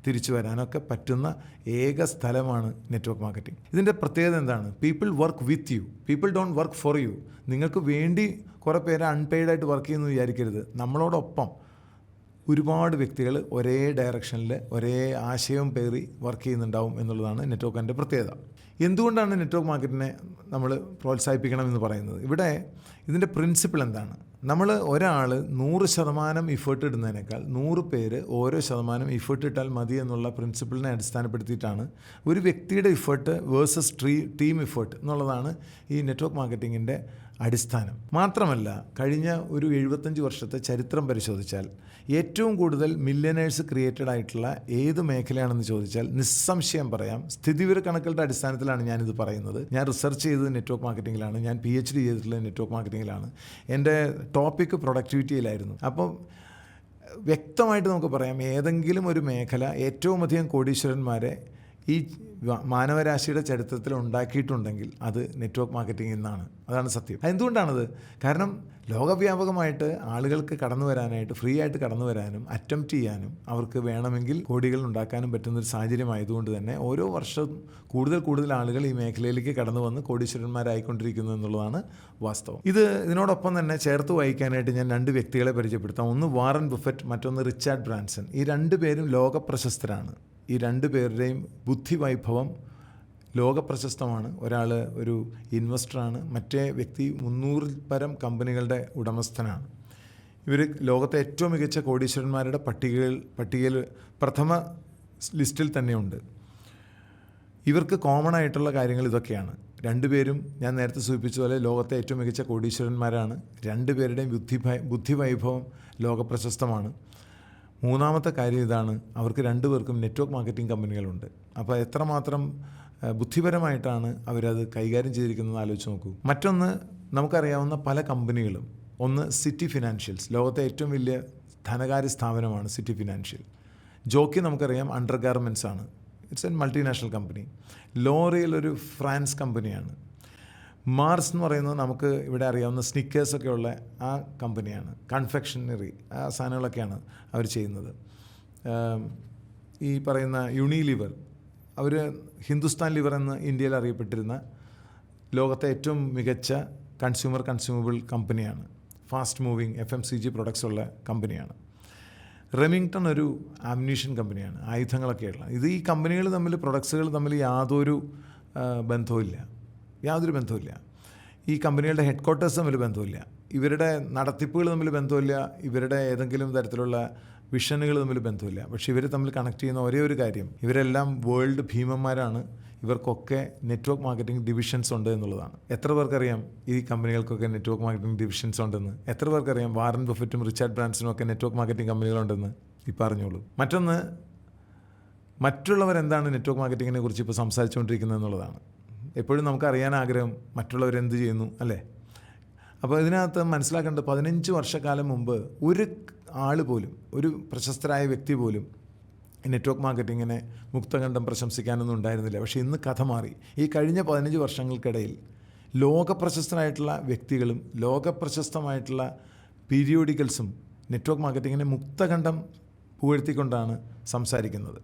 തിരിച്ചു വരാനൊക്കെ പറ്റുന്ന ഏക സ്ഥലമാണ് നെറ്റ്വർക്ക് മാർക്കറ്റിംഗ്. ഇതിൻ്റെ പ്രത്യേകത എന്താണ്? People work with you, people don't work for you. നിങ്ങൾക്ക് വേണ്ടി കുറേ പേര് അൺപെയ്ഡായിട്ട് വർക്ക് ചെയ്യുമെന്ന് വിചാരിക്കരുത്. നമ്മളോടൊപ്പം ഒരുപാട് വ്യക്തികൾ ഒരേ ഡയറക്ഷനിൽ ഒരേ ആശയവും പേറി വർക്ക് ചെയ്യുന്നുണ്ടാവും എന്നുള്ളതാണ് നെറ്റ്വർക്കിൻ്റെ പ്രത്യേകത. എന്തുകൊണ്ടാണ് നെറ്റ്വർക്ക് മാർക്കറ്റിനെ നമ്മൾ പ്രോത്സാഹിപ്പിക്കണം എന്ന് പറയുന്നത്? ഇവിടെ ഇതിൻ്റെ പ്രിൻസിപ്പിൾ എന്താണ്? നമ്മൾ ഒരാൾ 100% ഇഫേർട്ട് ഇടുന്നതിനേക്കാൾ 100 പേര് ഓരോ ശതമാനം ഇഫേർട്ട് ഇട്ടാൽ മതി എന്നുള്ള പ്രിൻസിപ്പിളിനെ അടിസ്ഥാനപ്പെടുത്തിയിട്ടാണ് ഒരു വ്യക്തിയുടെ ഇഫേർട്ട് വേഴ്സസ് ടീം ഇഫേർട്ട് എന്നുള്ളതാണ് ഈ നെറ്റ്വർക്ക് മാർക്കറ്റിങ്ങിൻ്റെ അടിസ്ഥാനം. മാത്രമല്ല, കഴിഞ്ഞ ഒരു 75 വർഷത്തെ ചരിത്രം പരിശോധിച്ചാൽ ഏറ്റവും കൂടുതൽ മില്യനേഴ്സ് ക്രിയേറ്റഡ് ആയിട്ടുള്ള ഏത് മേഖലയാണെന്ന് ചോദിച്ചാൽ നിസ്സംശയം പറയാം, സ്ഥിതിവിവര കണക്കുകളുടെ അടിസ്ഥാനത്തിലാണ് ഞാനിത് പറയുന്നത്. ഞാൻ റിസർച്ച് ചെയ്തത് നെറ്റ്വർക്ക് മാർക്കറ്റിങ്ങിലാണ്, ഞാൻ PhD ചെയ്തിട്ടുള്ളത് നെറ്റ്വർക്ക് മാർക്കറ്റിങ്ങിലാണ്, എൻ്റെ ടോപ്പിക്ക് പ്രൊഡക്ടിവിറ്റിയിലായിരുന്നു. അപ്പം വ്യക്തമായിട്ട് നമുക്ക് പറയാം, ഏതെങ്കിലും ഒരു മേഖല ഏറ്റവും അധികം കോടീശ്വരന്മാരെ ഈ മാനവരാശിയുടെ ചരിത്രത്തിൽ ഉണ്ടാക്കിയിട്ടുണ്ടെങ്കിൽ അത് നെറ്റ്വർക്ക് മാർക്കറ്റിംഗ് എന്നാണ്. അതാണ് സത്യം. എന്തുകൊണ്ടാണത്? കാരണം ലോകവ്യാപകമായിട്ട് ആളുകൾക്ക് കടന്നു വരാനായിട്ട്, ഫ്രീ ആയിട്ട് കടന്നു വരാനും അറ്റംപ്റ്റ് ചെയ്യാനും അവർക്ക് വേണമെങ്കിൽ കോടികൾ ഉണ്ടാക്കാനും പറ്റുന്നൊരു സാഹചര്യമായതുകൊണ്ട് തന്നെ ഓരോ വർഷവും കൂടുതൽ ആളുകൾ ഈ മേഖലയിലേക്ക് കടന്നു വന്ന് കോടീശ്വരന്മാരായിക്കൊണ്ടിരിക്കുന്നു എന്നുള്ളതാണ് വാസ്തവം. ഇതിനോടൊപ്പം തന്നെ ചേർത്ത് വായിക്കാനായിട്ട് ഞാൻ 2 വ്യക്തികളെ പരിചയപ്പെടുത്താം. ഒന്ന് വാറൻ ബഫറ്റ്, മറ്റൊന്ന് റിച്ചാർഡ് ബ്രാൻസൺ. ഈ 2 പേരും ലോകപ്രശസ്തരാണ്. ഈ 2 പേരുടെയും ബുദ്ധിവൈഭവം ലോകപ്രശസ്തമാണ്. ഒരാൾ ഒരു ഇൻവെസ്റ്ററാണ്, മറ്റേ വ്യക്തി 300 പരം കമ്പനികളുടെ ഉടമസ്ഥനാണ്. ഇവർ ലോകത്തെ ഏറ്റവും മികച്ച കോടീശ്വരന്മാരുടെ പട്ടികയിൽ പ്രഥമ ലിസ്റ്റിൽ തന്നെയുണ്ട്. ഇവർക്ക് കോമൺ ആയിട്ടുള്ള കാര്യങ്ങൾ ഇതൊക്കെയാണ്. 2 പേരും ഞാൻ നേരത്തെ സൂചിപ്പിച്ചതുപോലെ ലോകത്തെ ഏറ്റവും മികച്ച കോടീശ്വരന്മാരാണ്. 2 പേരുടെയും ബുദ്ധിവൈഭവം ലോകപ്രശസ്തമാണ്. മൂന്നാമത്തെ കാര്യം ഇതാണ്, അവർക്ക് 2 പേർക്കും നെറ്റ്വർക്ക് മാർക്കറ്റിംഗ് കമ്പനികളുണ്ട്. അപ്പോൾ എത്രമാത്രം ബുദ്ധിപരമായിട്ടാണ് അവരത് കൈകാര്യം ചെയ്തിരിക്കുന്നത് ആലോചിച്ച് നോക്കൂ. മറ്റൊന്ന്, നമുക്കറിയാവുന്ന പല കമ്പനികളും, ഒന്ന് സിറ്റി ഫിനാൻഷ്യൽസ്, ലോകത്തെ ഏറ്റവും വലിയ ധനകാര്യ സ്ഥാപനമാണ് സിറ്റി ഫിനാൻഷ്യൽ. ജോക്കി നമുക്കറിയാം അണ്ടർ ഗാർമെൻറ്റ്സ് ആണ്, it's an multinational company. L'Oréal ഒരു ഫ്രാൻസ് കമ്പനിയാണ്. മാർസ് എന്ന് പറയുന്നത് നമുക്ക് ഇവിടെ അറിയാവുന്ന സ്നിക്കേഴ്സൊക്കെ ഉള്ള ആ കമ്പനിയാണ്. കൺഫെക്ഷനറി ആ സാധനങ്ങളൊക്കെയാണ് അവർ ചെയ്യുന്നത്. ഈ പറയുന്ന യൂണിലിവർ, അവർ ഹിന്ദുസ്ഥാൻ ലിവർ എന്ന് ഇന്ത്യയിൽ അറിയപ്പെട്ടിരുന്ന ലോകത്തെ ഏറ്റവും മികച്ച കൺസ്യൂമബിൾ കമ്പനിയാണ്. ഫാസ്റ്റ് മൂവിങ് FMCG പ്രൊഡക്ട്സ് ഉള്ള കമ്പനിയാണ്. റെമിങ്ടൺ ഒരു ആംമ്യൂണിഷൻ കമ്പനിയാണ്, ആയുധങ്ങളൊക്കെയുള്ള. ഈ കമ്പനികൾ തമ്മിൽ, പ്രൊഡക്ട്സുകൾ തമ്മിൽ യാതൊരു ബന്ധവുമില്ല. ഈ കമ്പനികളുടെ ഹെഡ് ക്വാർട്ടേഴ്സ് തമ്മിൽ ബന്ധമില്ല. ഇവരുടെ നടത്തിപ്പുകൾ തമ്മിൽ ബന്ധമില്ല. ഇവരുടെ ഏതെങ്കിലും തരത്തിലുള്ള വിഷനുകൾ തമ്മിൽ ബന്ധമില്ല. പക്ഷേ ഇവർ തമ്മിൽ കണക്ട് ചെയ്യുന്ന ഒരേ ഒരു കാര്യം, ഇവരെല്ലാം വേൾഡ് ഭീമന്മാരാണ്, ഇവർക്കൊക്കെ നെറ്റ്വർക്ക് മാർക്കറ്റിംഗ് ഡിവിഷൻസ് ഉണ്ട് എന്നുള്ളതാണ്. എത്ര പേർക്കറിയാം ഈ കമ്പനികൾക്കൊക്കെ നെറ്റ്വർക്ക് മാർക്കറ്റിംഗ് ഡിവിഷൻസ് ഉണ്ടെന്ന്? എത്ര പേർക്കറിയാം വാറൻ ബഫറ്റും റിച്ചാർഡ് ബ്രാൻസനും ഒക്കെ നെറ്റ്വർക്ക് മാർക്കറ്റിംഗ് കമ്പനികളുണ്ടെന്ന്? ഇപ്പോൾ അറിഞ്ഞോളൂ. മറ്റൊന്ന്, മറ്റുള്ളവർ എന്താണ് നെറ്റ്വർക്ക് മാർക്കറ്റിങ്ങിനെ കുറിച്ച് ഇപ്പോൾ സംസാരിച്ചുകൊണ്ടിരിക്കുന്നത് എന്നുള്ളതാണ്. എപ്പോഴും നമുക്കറിയാൻ ആഗ്രഹം മറ്റുള്ളവരെന്ത് ചെയ്യുന്നു, അല്ലേ? അപ്പോൾ ഇതിനകത്ത് മനസ്സിലാക്കേണ്ടത് 15 വർഷക്കാലം മുമ്പ് ഒരു ആൾ പോലും, ഒരു പ്രശസ്തരായ വ്യക്തി പോലും നെറ്റ്വർക്ക് മാർക്കറ്റിങ്ങിനെ മുക്തകണ്ഠം പ്രശംസിക്കാനൊന്നും ഉണ്ടായിരുന്നില്ല. പക്ഷേ ഇന്ന് കഥ മാറി. ഈ കഴിഞ്ഞ 15 വർഷങ്ങൾക്കിടയിൽ ലോകപ്രശസ്തരായിട്ടുള്ള വ്യക്തികളും ലോകപ്രശസ്തമായിട്ടുള്ള പീരിയോഡിക്കൽസും നെറ്റ്വർക്ക് മാർക്കറ്റിങ്ങിനെ മുക്തകണ്ഠം പുകഴ്ത്തിക്കൊണ്ടാണ് സംസാരിക്കുന്നത്.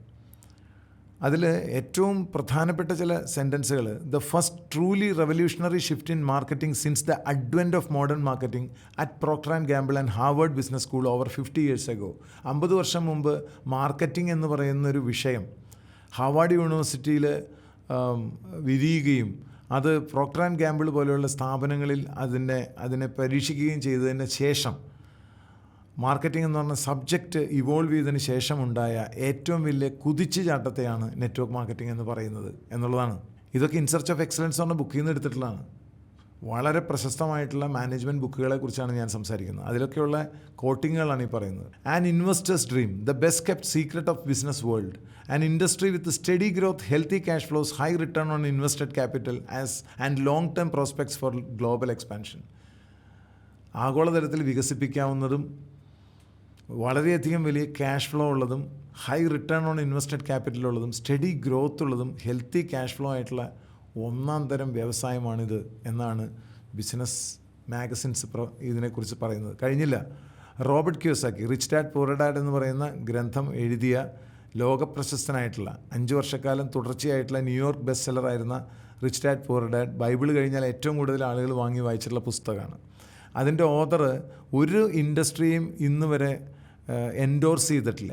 അതിൽ ഏറ്റവും പ്രധാനപ്പെട്ട ചില സെൻറ്റൻസുകൾ: the first truly revolutionary shift in marketing since the advent of modern marketing at Procter and Gamble and Harvard Business School over 50 years ago. 50 വർഷം മുമ്പ് മാർക്കറ്റിംഗ് എന്ന് പറയുന്നൊരു വിഷയം ഹാർവാർഡ് യൂണിവേഴ്സിറ്റിയിൽ വിരിയുകയും അത് പ്രോക്ടർ ആൻഡ് ഗാംബിൾ പോലെയുള്ള സ്ഥാപനങ്ങളിൽ അതിനെ പരീക്ഷിക്കുകയും ചെയ്തതിന് ശേഷം മാർക്കറ്റിംഗ് എന്ന് പറഞ്ഞ സബ്ജക്റ്റ് ഇവോൾവ് ചെയ്തതിന് ശേഷമുണ്ടായ ഏറ്റവും വലിയ കുതിച്ചുചാട്ടത്തെയാണ് നെറ്റ്വർക്ക് മാർക്കറ്റിംഗ് എന്ന് പറയുന്നത് എന്നുള്ളതാണ്. ഇതൊക്കെ ഇൻ സെർച്ച് ഓഫ് എക്സലൻസ് പറഞ്ഞ ബുക്കിൽ നിന്ന് എടുത്തിട്ടുള്ളതാണ്. വളരെ പ്രശസ്തമായിട്ടുള്ള മാനേജ്മെൻറ്റ് ബുക്കുകളെ കുറിച്ചാണ് ഞാൻ സംസാരിക്കുന്നത്. അതിലൊക്കെയുള്ള കോട്ടിങ്ങുകളാണ് ഈ പറയുന്നത്. An investor's dream, the best kept secret of business world, an industry with steady growth, healthy cash flows, high return on invested capital and long term prospects for global expansion. ആഗോളതലത്തിൽ വികസിപ്പിക്കാവുന്നതും വളരെയധികം വലിയ ക്യാഷ് ഫ്ലോ ഉള്ളതും high return on invested ക്യാപിറ്റലുള്ളതും steady growth ഉള്ളതും healthy cash flow ആയിട്ടുള്ള ഒന്നാം തരം വ്യവസായമാണിത് എന്നാണ് ബിസിനസ് മാഗസിൻസ് ഇതിനെക്കുറിച്ച് പറയുന്നത്. കഴിഞ്ഞില്ല, റോബർട്ട് കിയോസാക്കി റിച്ച് ഡാഡ് പൂർ ഡാഡ് എന്ന് പറയുന്ന ഗ്രന്ഥം എഴുതിയ ലോകപ്രശസ്തനായിട്ടുള്ള 5 വർഷക്കാലം തുടർച്ചയായിട്ടുള്ള ന്യൂയോർക്ക് ബെസ്റ്റ് സെല്ലറായിരുന്ന റിച്ച് ഡാഡ് പൂർ ഡാഡ് ബൈബിൾ കഴിഞ്ഞാൽ ഏറ്റവും കൂടുതൽ ആളുകൾ വാങ്ങി വായിച്ചിട്ടുള്ള പുസ്തകമാണ്. അതിൻ്റെ ഓതർ ഒരു ഇൻഡസ്ട്രിയും ഇന്ന് വരെ എൻഡോർസ് ചെയ്തിട്ടില്ല.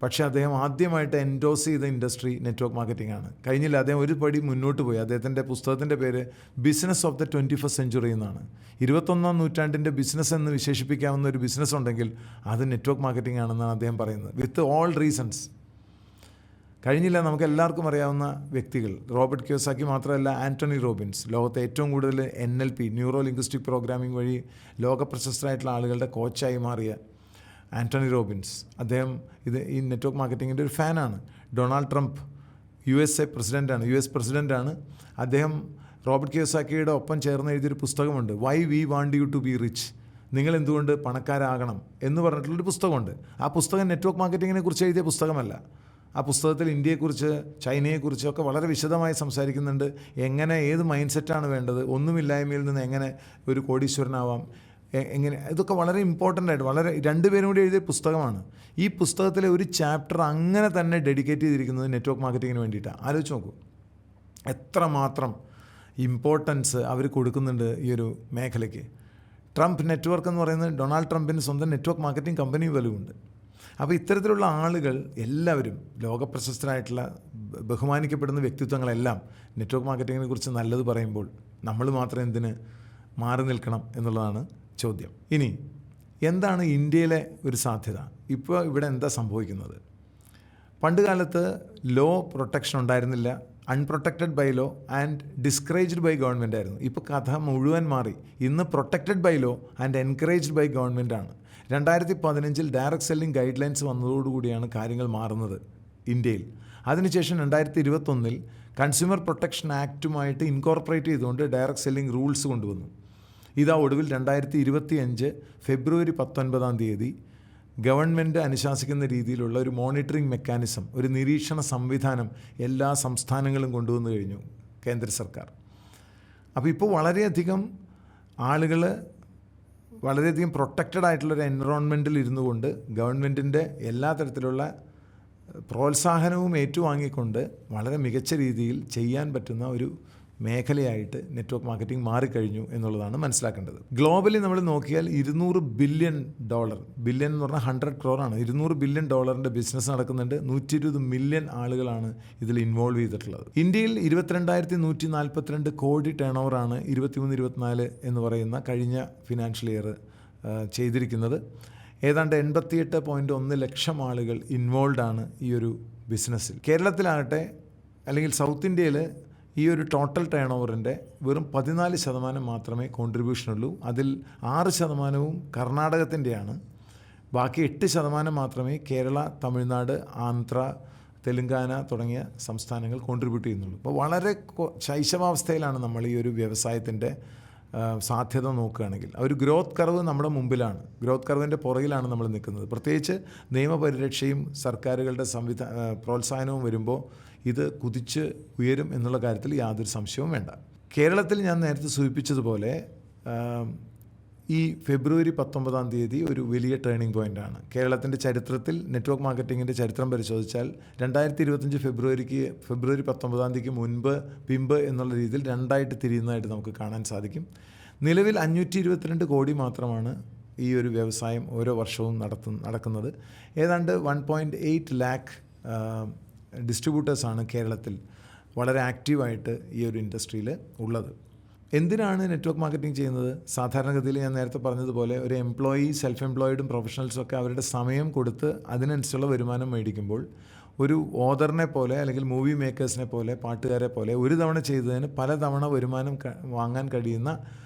പക്ഷേ അദ്ദേഹം ആദ്യമായിട്ട് എൻഡോർസ് ചെയ്ത ഇൻഡസ്ട്രി നെറ്റ്വർക്ക് മാർക്കറ്റിംഗ് ആണ്. കഴിഞ്ഞില്ല, അദ്ദേഹം ഒരു പടി മുന്നോട്ട് പോയി. അദ്ദേഹത്തിൻ്റെ പുസ്തകത്തിൻ്റെ പേര് business of the 21st century എന്നാണ്. 21ാം നൂറ്റാണ്ടിൻ്റെ ബിസിനസ് എന്ന് വിശേഷിപ്പിക്കാവുന്ന ഒരു ബിസിനസ് ഉണ്ടെങ്കിൽ അത് നെറ്റ്വർക്ക് മാർക്കറ്റിംഗ് ആണെന്നാണ് അദ്ദേഹം പറയുന്നത്, വിത്ത് ഓൾ റീസൺസ്. കഴിഞ്ഞില്ല, നമുക്ക് എല്ലാവർക്കും അറിയാവുന്ന വ്യക്തികൾ റോബർട്ട് കിയോസാക്കി മാത്രമല്ല, ആൻ്റണി റോബിൻസ്, ലോകത്തെ ഏറ്റവും കൂടുതൽ NLP ന്യൂറോ ലിംഗ്വിസ്റ്റിക് പ്രോഗ്രാമിംഗ് വഴി ലോകപ്രശസ്തരായിട്ടുള്ള ആളുകളുടെ കോച്ചായി മാറിയ ആൻ്റണി റോബിൻസ്, അദ്ദേഹം ഈ നെറ്റ്വർക്ക് മാർക്കറ്റിങ്ങിൻ്റെ ഒരു ഫാനാണ്. ഡൊണാൾഡ് ട്രംപ് US പ്രസിഡൻ്റാണ്. അദ്ദേഹം റോബർട്ട് കിയോസാക്കിയുടെ ഒപ്പം ചേർന്ന് എഴുതിയൊരു പുസ്തകമുണ്ട്, why we want you to be rich, നിങ്ങൾ എന്തുകൊണ്ട് പണക്കാരാകണം എന്ന് പറഞ്ഞിട്ടുള്ളൊരു പുസ്തകമുണ്ട്. ആ പുസ്തകം നെറ്റ്വർക്ക് മാർക്കറ്റിങ്ങിനെ കുറിച്ച് എഴുതിയ പുസ്തകമല്ല. ആ പുസ്തകത്തിൽ ഇന്ത്യയെക്കുറിച്ച് ചൈനയെക്കുറിച്ച് ഒക്കെ വളരെ വിശദമായി സംസാരിക്കുന്നുണ്ട്. എങ്ങനെ, ഏത് മൈൻഡ് സെറ്റാണ് വേണ്ടത്, ഒന്നുമില്ലായ്മയിൽ നിന്ന് എങ്ങനെ ഒരു കോടീശ്വരനാവാം, എങ്ങനെ, ഇതൊക്കെ വളരെ ഇമ്പോർട്ടൻ്റ് ആയിട്ട് വളരെ 2 പേരും കൂടി എഴുതിയ പുസ്തകമാണ്. ഈ പുസ്തകത്തിലെ ഒരു ചാപ്റ്റർ അങ്ങനെ തന്നെ ഡെഡിക്കേറ്റ് ചെയ്തിരിക്കുന്നത് നെറ്റ്വർക്ക് മാർക്കറ്റിങ്ങിന് വേണ്ടിയിട്ടാണ്. ആലോചിച്ച് നോക്കൂ, എത്രമാത്രം ഇമ്പോർട്ടൻസ് അവർ കൊടുക്കുന്നുണ്ട് ഈ ഒരു മേഖലയ്ക്ക്. ട്രംപ് നെറ്റ്വർക്ക് എന്ന് പറയുന്നത് ഡൊണാൾഡ് ട്രംപിന് സ്വന്തം നെറ്റ്വർക്ക് മാർക്കറ്റിംഗ് കമ്പനി പോലുമുണ്ട്. അപ്പോൾ ഇത്തരത്തിലുള്ള ആളുകൾ എല്ലാവരും ലോകപ്രശസ്തരായിട്ടുള്ള ബഹുമാനിക്കപ്പെടുന്ന വ്യക്തിത്വങ്ങളെല്ലാം നെറ്റ്വർക്ക് മാർക്കറ്റിങ്ങിനെ കുറിച്ച് നല്ലത് പറയുമ്പോൾ നമ്മൾ മാത്രം എന്തിന് മാറി നിൽക്കണം എന്നുള്ളതാണ് ചോദ്യം. ഇനി എന്താണ് ഇന്ത്യയിലെ ഒരു സാധ്യത? ഇപ്പോൾ ഇവിടെ എന്താ സംഭവിക്കുന്നത്? പണ്ട് കാലത്ത് ലോ പ്രൊട്ടക്ഷൻ ഉണ്ടായിരുന്നില്ല, unprotected by law and discouraged by government ആയിരുന്നു. ഇപ്പോൾ കഥ മുഴുവൻ മാറി. ഇന്ന് protected by law and encouraged by government ആണ്. 2015 ഡയറക്റ്റ് സെല്ലിംഗ് ഗൈഡ് ലൈൻസ് വന്നതോടുകൂടിയാണ് കാര്യങ്ങൾ മാറുന്നത് ഇന്ത്യയിൽ. അതിനുശേഷം 2021 കൺസ്യൂമർ പ്രൊട്ടക്ഷൻ ആക്റ്റുമായിട്ട് ഇൻകോർപ്പറേറ്റ് ചെയ്തുകൊണ്ട് ഡയറക്റ്റ് സെല്ലിംഗ് റൂൾസ് കൊണ്ടുവന്നു. ഇതാ ഒടുവിൽ 2025 ഫെബ്രുവരി 19 ഗവൺമെൻറ് അനുശാസിക്കുന്ന രീതിയിലുള്ള ഒരു മോണിറ്ററിംഗ് മെക്കാനിസം, ഒരു നിരീക്ഷണ സംവിധാനം എല്ലാ സംസ്ഥാനങ്ങളും കൊണ്ടുവന്നു കഴിഞ്ഞു കേന്ദ്ര സർക്കാർ. അപ്പോൾ ഇപ്പോൾ വളരെയധികം ആളുകൾ വളരെയധികം പ്രൊട്ടക്റ്റഡ് ആയിട്ടുള്ളൊരു എൻവറോൺമെൻറ്റിൽ ഇരുന്നു കൊണ്ട് ഗവൺമെൻറ്റിൻ്റെ എല്ലാ തരത്തിലുള്ള പ്രോത്സാഹനവും ഏറ്റുവാങ്ങിക്കൊണ്ട് വളരെ മികച്ച രീതിയിൽ ചെയ്യാൻ പറ്റുന്ന ഒരു മേഖലയായിട്ട് നെറ്റ്വർക്ക് മാർക്കറ്റിംഗ് മാറിക്കഴിഞ്ഞു എന്നുള്ളതാണ് മനസ്സിലാക്കേണ്ടത്. ഗ്ലോബലി നമ്മൾ നോക്കിയാൽ $200 ബില്യൺ, ബില്യൺ എന്ന് പറഞ്ഞാൽ 100 crore ആണ്, $200 ബില്യൺ ബിസിനസ് നടക്കുന്നുണ്ട്. 120 മില്യൺ ആളുകളാണ് ഇതിൽ ഇൻവോൾവ് ചെയ്തിട്ടുള്ളത്. ഇന്ത്യയിൽ 22,142 കോടി ടേൺ ഓവറാണ് 23-24 എന്ന് പറയുന്ന കഴിഞ്ഞ ഫിനാൻഷ്യൽ ഇയർ ചെയ്തിരിക്കുന്നത്. ഏതാണ്ട് 88.1 ലക്ഷം ആളുകൾ ഇൻവോൾവാണ് ഈ ഒരു ബിസിനസ്സിൽ. കേരളത്തിലാകട്ടെ അല്ലെങ്കിൽ സൗത്ത് ഇന്ത്യയിൽ ഈ ഒരു ടോട്ടൽ ടേൺ ഓവറിൻ്റെ വെറും 14% മാത്രമേ കോൺട്രിബ്യൂഷനുള്ളൂ. അതിൽ 6% കർണാടകത്തിൻ്റെയാണ്. ബാക്കി 8% മാത്രമേ കേരള, തമിഴ്നാട്, ആന്ധ്ര, തെലുങ്കാന തുടങ്ങിയ സംസ്ഥാനങ്ങൾ കോൺട്രിബ്യൂട്ട് ചെയ്യുന്നുള്ളൂ. അപ്പോൾ വളരെ ശൈശവാവസ്ഥയിലാണ് നമ്മൾ ഈ ഒരു വ്യവസായത്തിൻ്റെ സാധ്യത നോക്കുകയാണെങ്കിൽ. ഒരു ഗ്രോത്ത് കർവ് നമ്മുടെ മുമ്പിലാണ്, ഗ്രോത്ത് കർവിൻ്റെ പുറകിലാണ് നമ്മൾ നിൽക്കുന്നത്. പ്രത്യേകിച്ച് നിയമപരിരക്ഷയും സർക്കാരുകളുടെ പ്രോത്സാഹനവും വരുമ്പോൾ ഇത് കുതിച്ച് ഉയരും എന്നുള്ള കാര്യത്തിൽ യാതൊരു സംശയവും വേണ്ട. കേരളത്തിൽ ഞാൻ നേരത്തെ സൂചിപ്പിച്ചതുപോലെ ഈ ഫെബ്രുവരി 19 ഒരു വലിയ ടേണിംഗ് പോയിൻ്റാണ് കേരളത്തിൻ്റെ ചരിത്രത്തിൽ. നെറ്റ്വർക്ക് മാർക്കറ്റിങ്ങിൻ്റെ ചരിത്രം പരിശോധിച്ചാൽ 2025 ഫെബ്രുവരി 19 മുൻപ് പിമ്പ് എന്നുള്ള രീതിയിൽ രണ്ടായിട്ട് തിരിയുന്നതായിട്ട് നമുക്ക് കാണാൻ സാധിക്കും. നിലവിൽ 522 കോടി മാത്രമാണ് ഈ ഒരു വ്യവസായം ഓരോ വർഷവും നടക്കുന്നത്. ഏതാണ്ട് 1.8 ലാക്ക് ഡിസ്ട്രിബ്യൂട്ടേഴ്സാണ് കേരളത്തിൽ വളരെ ആക്റ്റീവായിട്ട് ഈ ഒരു ഇൻഡസ്ട്രിയിൽ ഉള്ളത്. എന്തിനാണ് നെറ്റ്വർക്ക് മാർക്കറ്റിംഗ് ചെയ്യുന്നത്? സാധാരണഗതിയിൽ ഞാൻ നേരത്തെ പറഞ്ഞതുപോലെ ഒരു എംപ്ലോയി, സെൽഫ് എംപ്ലോയിഡും പ്രൊഫഷണൽസൊക്കെ അവരുടെ സമയം കൊടുത്ത് അതിനനുസരിച്ചുള്ള വരുമാനം മേടിക്കുമ്പോൾ ഒരു ഓതറിനെ പോലെ അല്ലെങ്കിൽ മൂവി മേക്കേഴ്സിനെ പോലെ, പാട്ടുകാരെ പോലെ ഒരു തവണ ചെയ്തതിന് പല തവണ വരുമാനം വാങ്ങാൻ കഴിയുന്ന,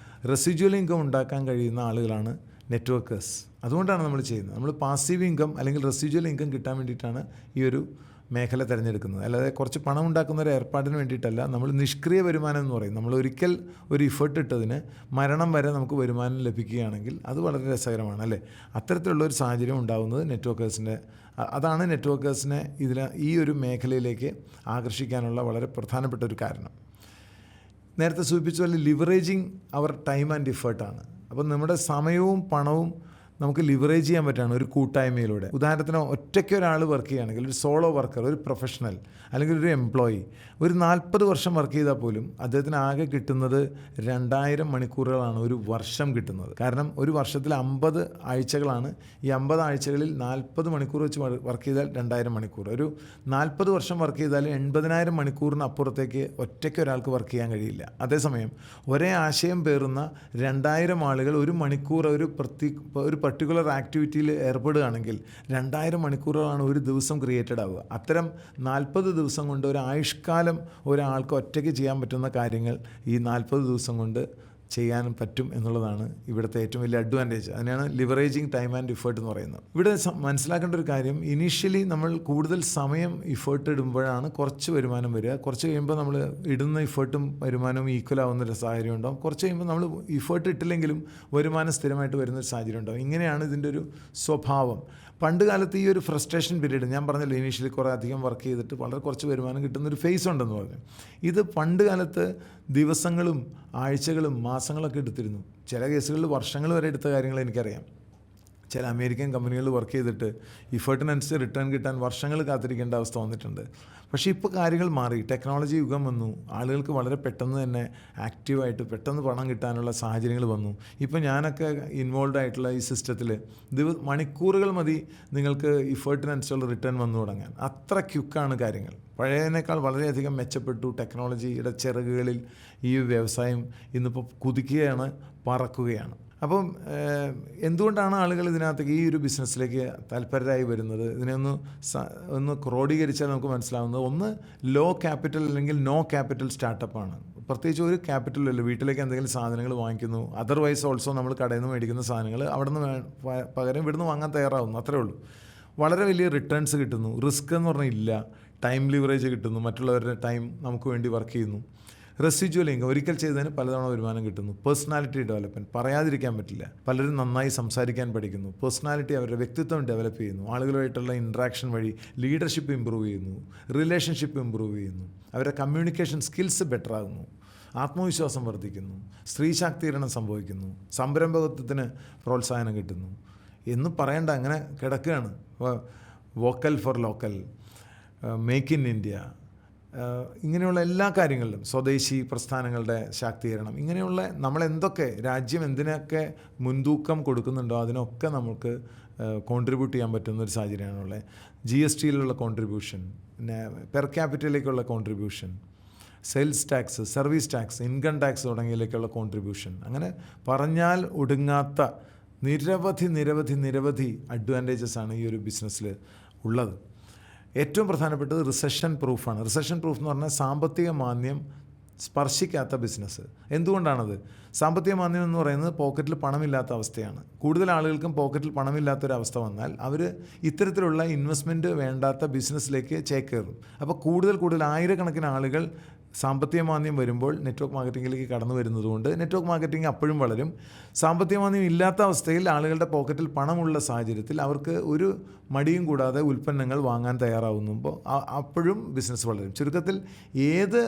റെസിജ്വൽ ഇൻകം ഉണ്ടാക്കാൻ കഴിയുന്ന ആളുകളാണ് നെറ്റ്വർക്കേഴ്സ്. അതുകൊണ്ടാണ് നമ്മൾ ചെയ്യുന്നത്. നമ്മൾ പാസീവ് ഇൻകം അല്ലെങ്കിൽ റെസിജ്വൽ ഇൻകം കിട്ടാൻ വേണ്ടിയിട്ടാണ് ഈ ഒരു മേഖല തിരഞ്ഞെടുക്കുന്നത്. അല്ലാതെ കുറച്ച് പണം ഉണ്ടാക്കുന്ന ഒരു ഏർപ്പാടിന് വേണ്ടിയിട്ടല്ല. നമ്മൾ നിഷ്ക്രിയ വരുമാനം എന്ന് പറയും. നമ്മൾ ഒരിക്കൽ ഒരു ഇഫേർട്ട് ഇട്ടതിന് മരണം വരെ നമുക്ക് വരുമാനം ലഭിക്കുകയാണെങ്കിൽ അത് വളരെ രസകരമാണ്, അല്ലേ? അത്തരത്തിലുള്ളൊരു സാഹചര്യം ഉണ്ടാകുന്നത് അതാണ് നെറ്റ്വർക്കേഴ്സിനെ ഈ ഒരു മേഖലയിലേക്ക് ആകർഷിക്കാനുള്ള വളരെ പ്രധാനപ്പെട്ട ഒരു കാരണം. നേരത്തെ സൂചിപ്പിച്ച പോലെ ലിവറേജിങ് അവർ ടൈം ആൻഡ് ഇഫേർട്ടാണ്. അപ്പം നമ്മുടെ സമയവും പണവും നമുക്ക് ലിവറേജ് ചെയ്യാൻ പറ്റുകയാണ് ഒരു കൂട്ടായ്മയിലൂടെ. ഉദാഹരണത്തിന് ഒറ്റയ്ക്ക് ഒരാൾ വർക്ക് ചെയ്യുകയാണെങ്കിൽ, ഒരു സോളോ വർക്കർ, ഒരു പ്രൊഫഷണൽ അല്ലെങ്കിൽ ഒരു എംപ്ലോയി ഒരു 40 വർഷം വർക്ക് ചെയ്താൽ പോലും അദ്ദേഹത്തിന് ആകെ കിട്ടുന്നത് 2000 മണിക്കൂറുകളാണ് ഒരു വർഷം കിട്ടുന്നത്. കാരണം ഒരു വർഷത്തിൽ 50 ആഴ്ചകളാണ്. ഈ 50 ആഴ്ചകളിൽ 40 മണിക്കൂർ വെച്ച് വർക്ക് ചെയ്താൽ 2000 മണിക്കൂർ. ഒരു 40 വർഷം വർക്ക് ചെയ്താൽ 80,000 മണിക്കൂറിന് അപ്പുറത്തേക്ക് ഒറ്റയ്ക്ക് ഒരാൾക്ക് വർക്ക് ചെയ്യാൻ കഴിയില്ല. അതേസമയം ഒരേ ആശയം പേറുന്ന 2000 ആളുകൾ ഒരു മണിക്കൂർ ഒരു പർട്ടിക്കുലർ ആക്ടിവിറ്റിയിൽ ഏർപ്പെടുകയാണെങ്കിൽ 2000 മണിക്കൂറുകളാണ് ഒരു ദിവസം ക്രിയേറ്റഡ് ആവുക. അത്തരം 40 ദിവസം കൊണ്ട് ഒരു ആയുഷ്കാലം ഒരാൾക്ക് ഒറ്റയ്ക്ക് ചെയ്യാൻ പറ്റുന്ന കാര്യങ്ങൾ ഈ 40 ദിവസം കൊണ്ട് ചെയ്യാൻ പറ്റും എന്നുള്ളതാണ് ഇവിടുത്തെ ഏറ്റവും വലിയ അഡ്വാൻറ്റേജ്. അതിനാണ് ലിവറേജിങ് ടൈം ആൻഡ് ഇഫേർട്ട് എന്ന് പറയുന്നത്. ഇവിടെ മനസ്സിലാക്കേണ്ട ഒരു കാര്യം, ഇനീഷ്യലി നമ്മൾ കൂടുതൽ സമയം ഇഫേർട്ട് ഇടുമ്പോഴാണ് കുറച്ച് വരുമാനം വരിക. കുറച്ച് കഴിയുമ്പോൾ നമ്മൾ ഇടുന്ന ഇഫേർട്ടും വരുമാനവും ഈക്വൽ ആവുന്നൊരു സാഹചര്യം ഉണ്ടാവും. കുറച്ച് കഴിയുമ്പോൾ നമ്മൾ ഇഫേർട്ട് ഇട്ടില്ലെങ്കിലും വരുമാനം സ്ഥിരമായിട്ട് വരുന്നൊരു സാഹചര്യം ഉണ്ടാവും. ഇങ്ങനെയാണ് ഇതിൻ്റെ ഒരു സ്വഭാവം. പണ്ട് കാലത്ത് ഈ ഒരു ഫ്രസ്ട്രേഷൻ പീരീഡ്, ഞാൻ പറഞ്ഞല്ലോ ഇനീഷ്യലി കുറേ അധികം വർക്ക് ചെയ്തിട്ട് വളരെ കുറച്ച് വരുമാനം കിട്ടുന്നൊരു ഫേസ് ഉണ്ടെന്ന് പറഞ്ഞു. ഇത് പണ്ട് കാലത്ത് ദിവസങ്ങളും ആഴ്ചകളും മാസങ്ങളൊക്കെ എടുത്തിരുന്നു. ചില കേസുകളിൽ വർഷങ്ങൾ വരെ എടുത്ത കാര്യങ്ങൾ എനിക്കറിയാം. ചില അമേരിക്കൻ കമ്പനികളിൽ വർക്ക് ചെയ്തിട്ട് ഇഫേർട്ടിനനുസരിച്ച് റിട്ടേൺ കിട്ടാൻ വർഷങ്ങൾ കാത്തിരിക്കേണ്ട അവസ്ഥ വന്നിട്ടുണ്ട്. പക്ഷേ ഇപ്പോൾ കാര്യങ്ങൾ മാറി, ടെക്നോളജി യുഗം വന്നു. ആളുകൾക്ക് വളരെ പെട്ടെന്ന് തന്നെ ആക്റ്റീവായിട്ട് പെട്ടെന്ന് പണം കിട്ടാനുള്ള സാഹചര്യങ്ങൾ വന്നു. ഇപ്പോൾ ഞാനൊക്കെ ഇൻവോൾവ് ആയിട്ടുള്ള ഈ സിസ്റ്റത്തിൽ മണിക്കൂറുകൾ മതി നിങ്ങൾക്ക് ഇഫേർട്ടിനനുസരിച്ചുള്ള റിട്ടേൺ വന്നു തുടങ്ങാൻ. അത്ര ക്യുക്കാണ് കാര്യങ്ങൾ. പഴയതിനേക്കാൾ വളരെയധികം മെച്ചപ്പെട്ടു. ടെക്നോളജിയുടെ ചിറകുകളിൽ ഈ വ്യവസായം ഇന്നിപ്പോൾ കുതിക്കുകയാണ്, പറക്കുകയാണ്. അപ്പം എന്തുകൊണ്ടാണ് ആളുകൾ ഇതിനകത്തേക്ക് ഈ ഒരു ബിസിനസ്സിലേക്ക് താല്പര്യരായി വരുന്നത്? ഇതിനെ ഒന്ന് ക്രോഡീകരിച്ചാൽ നമുക്ക് മനസ്സിലാവുന്നത്, ഒന്ന് ലോ ക്യാപിറ്റൽ അല്ലെങ്കിൽ നോ ക്യാപിറ്റൽ സ്റ്റാർട്ടപ്പാണ്. പ്രത്യേകിച്ച് ഒരു ക്യാപിറ്റലല്ല, വീട്ടിലേക്ക് എന്തെങ്കിലും സാധനങ്ങൾ വാങ്ങിക്കുന്നു. അതർവൈസ് ഓൾസോ നമ്മൾ കടയിൽ നിന്ന് മേടിക്കുന്ന സാധനങ്ങൾ അവിടെ നിന്ന് പകരം ഇവിടുന്ന് വാങ്ങാൻ തയ്യാറാവുന്നു, അത്രേ ഉള്ളൂ. വളരെ വലിയ റിട്ടേൺസ് കിട്ടുന്നു. റിസ്ക് എന്ന് പറഞ്ഞാൽ ഇല്ല. ടൈം ലിവറേജ് കിട്ടുന്നു. മറ്റുള്ളവരുടെ ടൈം നമുക്ക് വേണ്ടി വർക്ക് ചെയ്യുന്നു. റെസിജ്വൽ ഇൻകം, ഒരിക്കൽ ചെയ്തതിന് പലതവണ വരുമാനം കിട്ടുന്നു. പേഴ്സണാലിറ്റി ഡെവലപ്മെൻറ്റ് പറയാതിരിക്കാൻ പറ്റില്ല. പലരും നന്നായി സംസാരിക്കാൻ പഠിക്കുന്നു. പേഴ്സണാലിറ്റി, അവരുടെ വ്യക്തിത്വം ഡെവലപ്പ് ചെയ്യുന്നു. ആളുകളുമായിട്ടുള്ള ഇൻട്രാക്ഷൻ വഴി ലീഡർഷിപ്പ് ഇമ്പ്രൂവ് ചെയ്യുന്നു. റിലേഷൻഷിപ്പ് ഇമ്പ്രൂവ് ചെയ്യുന്നു. അവരുടെ കമ്മ്യൂണിക്കേഷൻ സ്കിൽസ് ബെറ്റർ ആകുന്നു. ആത്മവിശ്വാസം വർദ്ധിക്കുന്നു. സ്ത്രീ ശാക്തീകരണം സംഭവിക്കുന്നു. സംരംഭകത്വത്തിന് പ്രോത്സാഹനം കിട്ടുന്നു. എന്ന് പറയേണ്ട, അങ്ങനെ കിടക്കുകയാണ്. Vocal for local, make in India, ഇങ്ങനെയുള്ള എല്ലാ കാര്യങ്ങളിലും സ്വദേശി പ്രസ്ഥാനങ്ങളുടെ ശാക്തീകരണം, ഇങ്ങനെയുള്ള നമ്മളെന്തൊക്കെ രാജ്യം എന്തിനൊക്കെ മുൻതൂക്കം കൊടുക്കുന്നുണ്ടോ അതിനൊക്കെ നമുക്ക് കോൺട്രിബ്യൂട്ട് ചെയ്യാൻ പറ്റുന്നൊരു സാഹചര്യമാണുള്ളത്. GSTയിലുള്ള കോൺട്രിബ്യൂഷൻ, പിന്നെ പെർ ക്യാപിറ്റലിലേക്കുള്ള contribution, sales tax, service tax, income tax തുടങ്ങിയതിലേക്കുള്ള കോൺട്രിബ്യൂഷൻ, അങ്ങനെ പറഞ്ഞാൽ ഒടുങ്ങാത്ത നിരവധി അഡ്വാൻറ്റേജസ് ആണ് ഈ ഒരു ബിസിനസ്സിൽ ഉള്ളത്. ഏറ്റവും പ്രധാനപ്പെട്ടത് റിസഷൻ പ്രൂഫാണ്. റിസഷൻ പ്രൂഫ് എന്ന് പറഞ്ഞാൽ സാമ്പത്തിക മാന്ദ്യം സ്പർശിക്കാത്ത ബിസിനസ്. എന്തുകൊണ്ടാണത്? സാമ്പത്തിക മാന്ദ്യം എന്ന് പറയുന്നത് പോക്കറ്റിൽ പണമില്ലാത്ത അവസ്ഥയാണ്. കൂടുതൽ ആളുകൾക്കും പോക്കറ്റിൽ പണമില്ലാത്തൊരവസ്ഥ വന്നാൽ അവർ ഇത്തരത്തിലുള്ള ഇൻവെസ്റ്റ്മെൻറ്റ് വേണ്ടാത്ത ബിസിനസ്സിലേക്ക് ചേക്കേറും. അപ്പോൾ കൂടുതൽ ആയിരക്കണക്കിന് ആളുകൾ സാമ്പത്തിക മാന്ദ്യം വരുമ്പോൾ നെറ്റ്വർക്ക് മാർക്കറ്റിങ്ങിലേക്ക് കടന്നു വരുന്നതുകൊണ്ട് നെറ്റ്വർക്ക് മാർക്കറ്റിംഗ് അപ്പോഴും വളരും. സാമ്പത്തിക മാന്ദ്യം ഇല്ലാത്ത അവസ്ഥയിൽ ആളുകളുടെ പോക്കറ്റിൽ പണമുള്ള സാഹചര്യത്തിൽ അവർക്ക് ഒരു മടിയും കൂടാതെ ഉൽപ്പന്നങ്ങൾ വാങ്ങാൻ തയ്യാറാവുമ്പോൾ അപ്പോഴും ബിസിനസ് വളരും. ചുരുക്കത്തിൽ ഏത്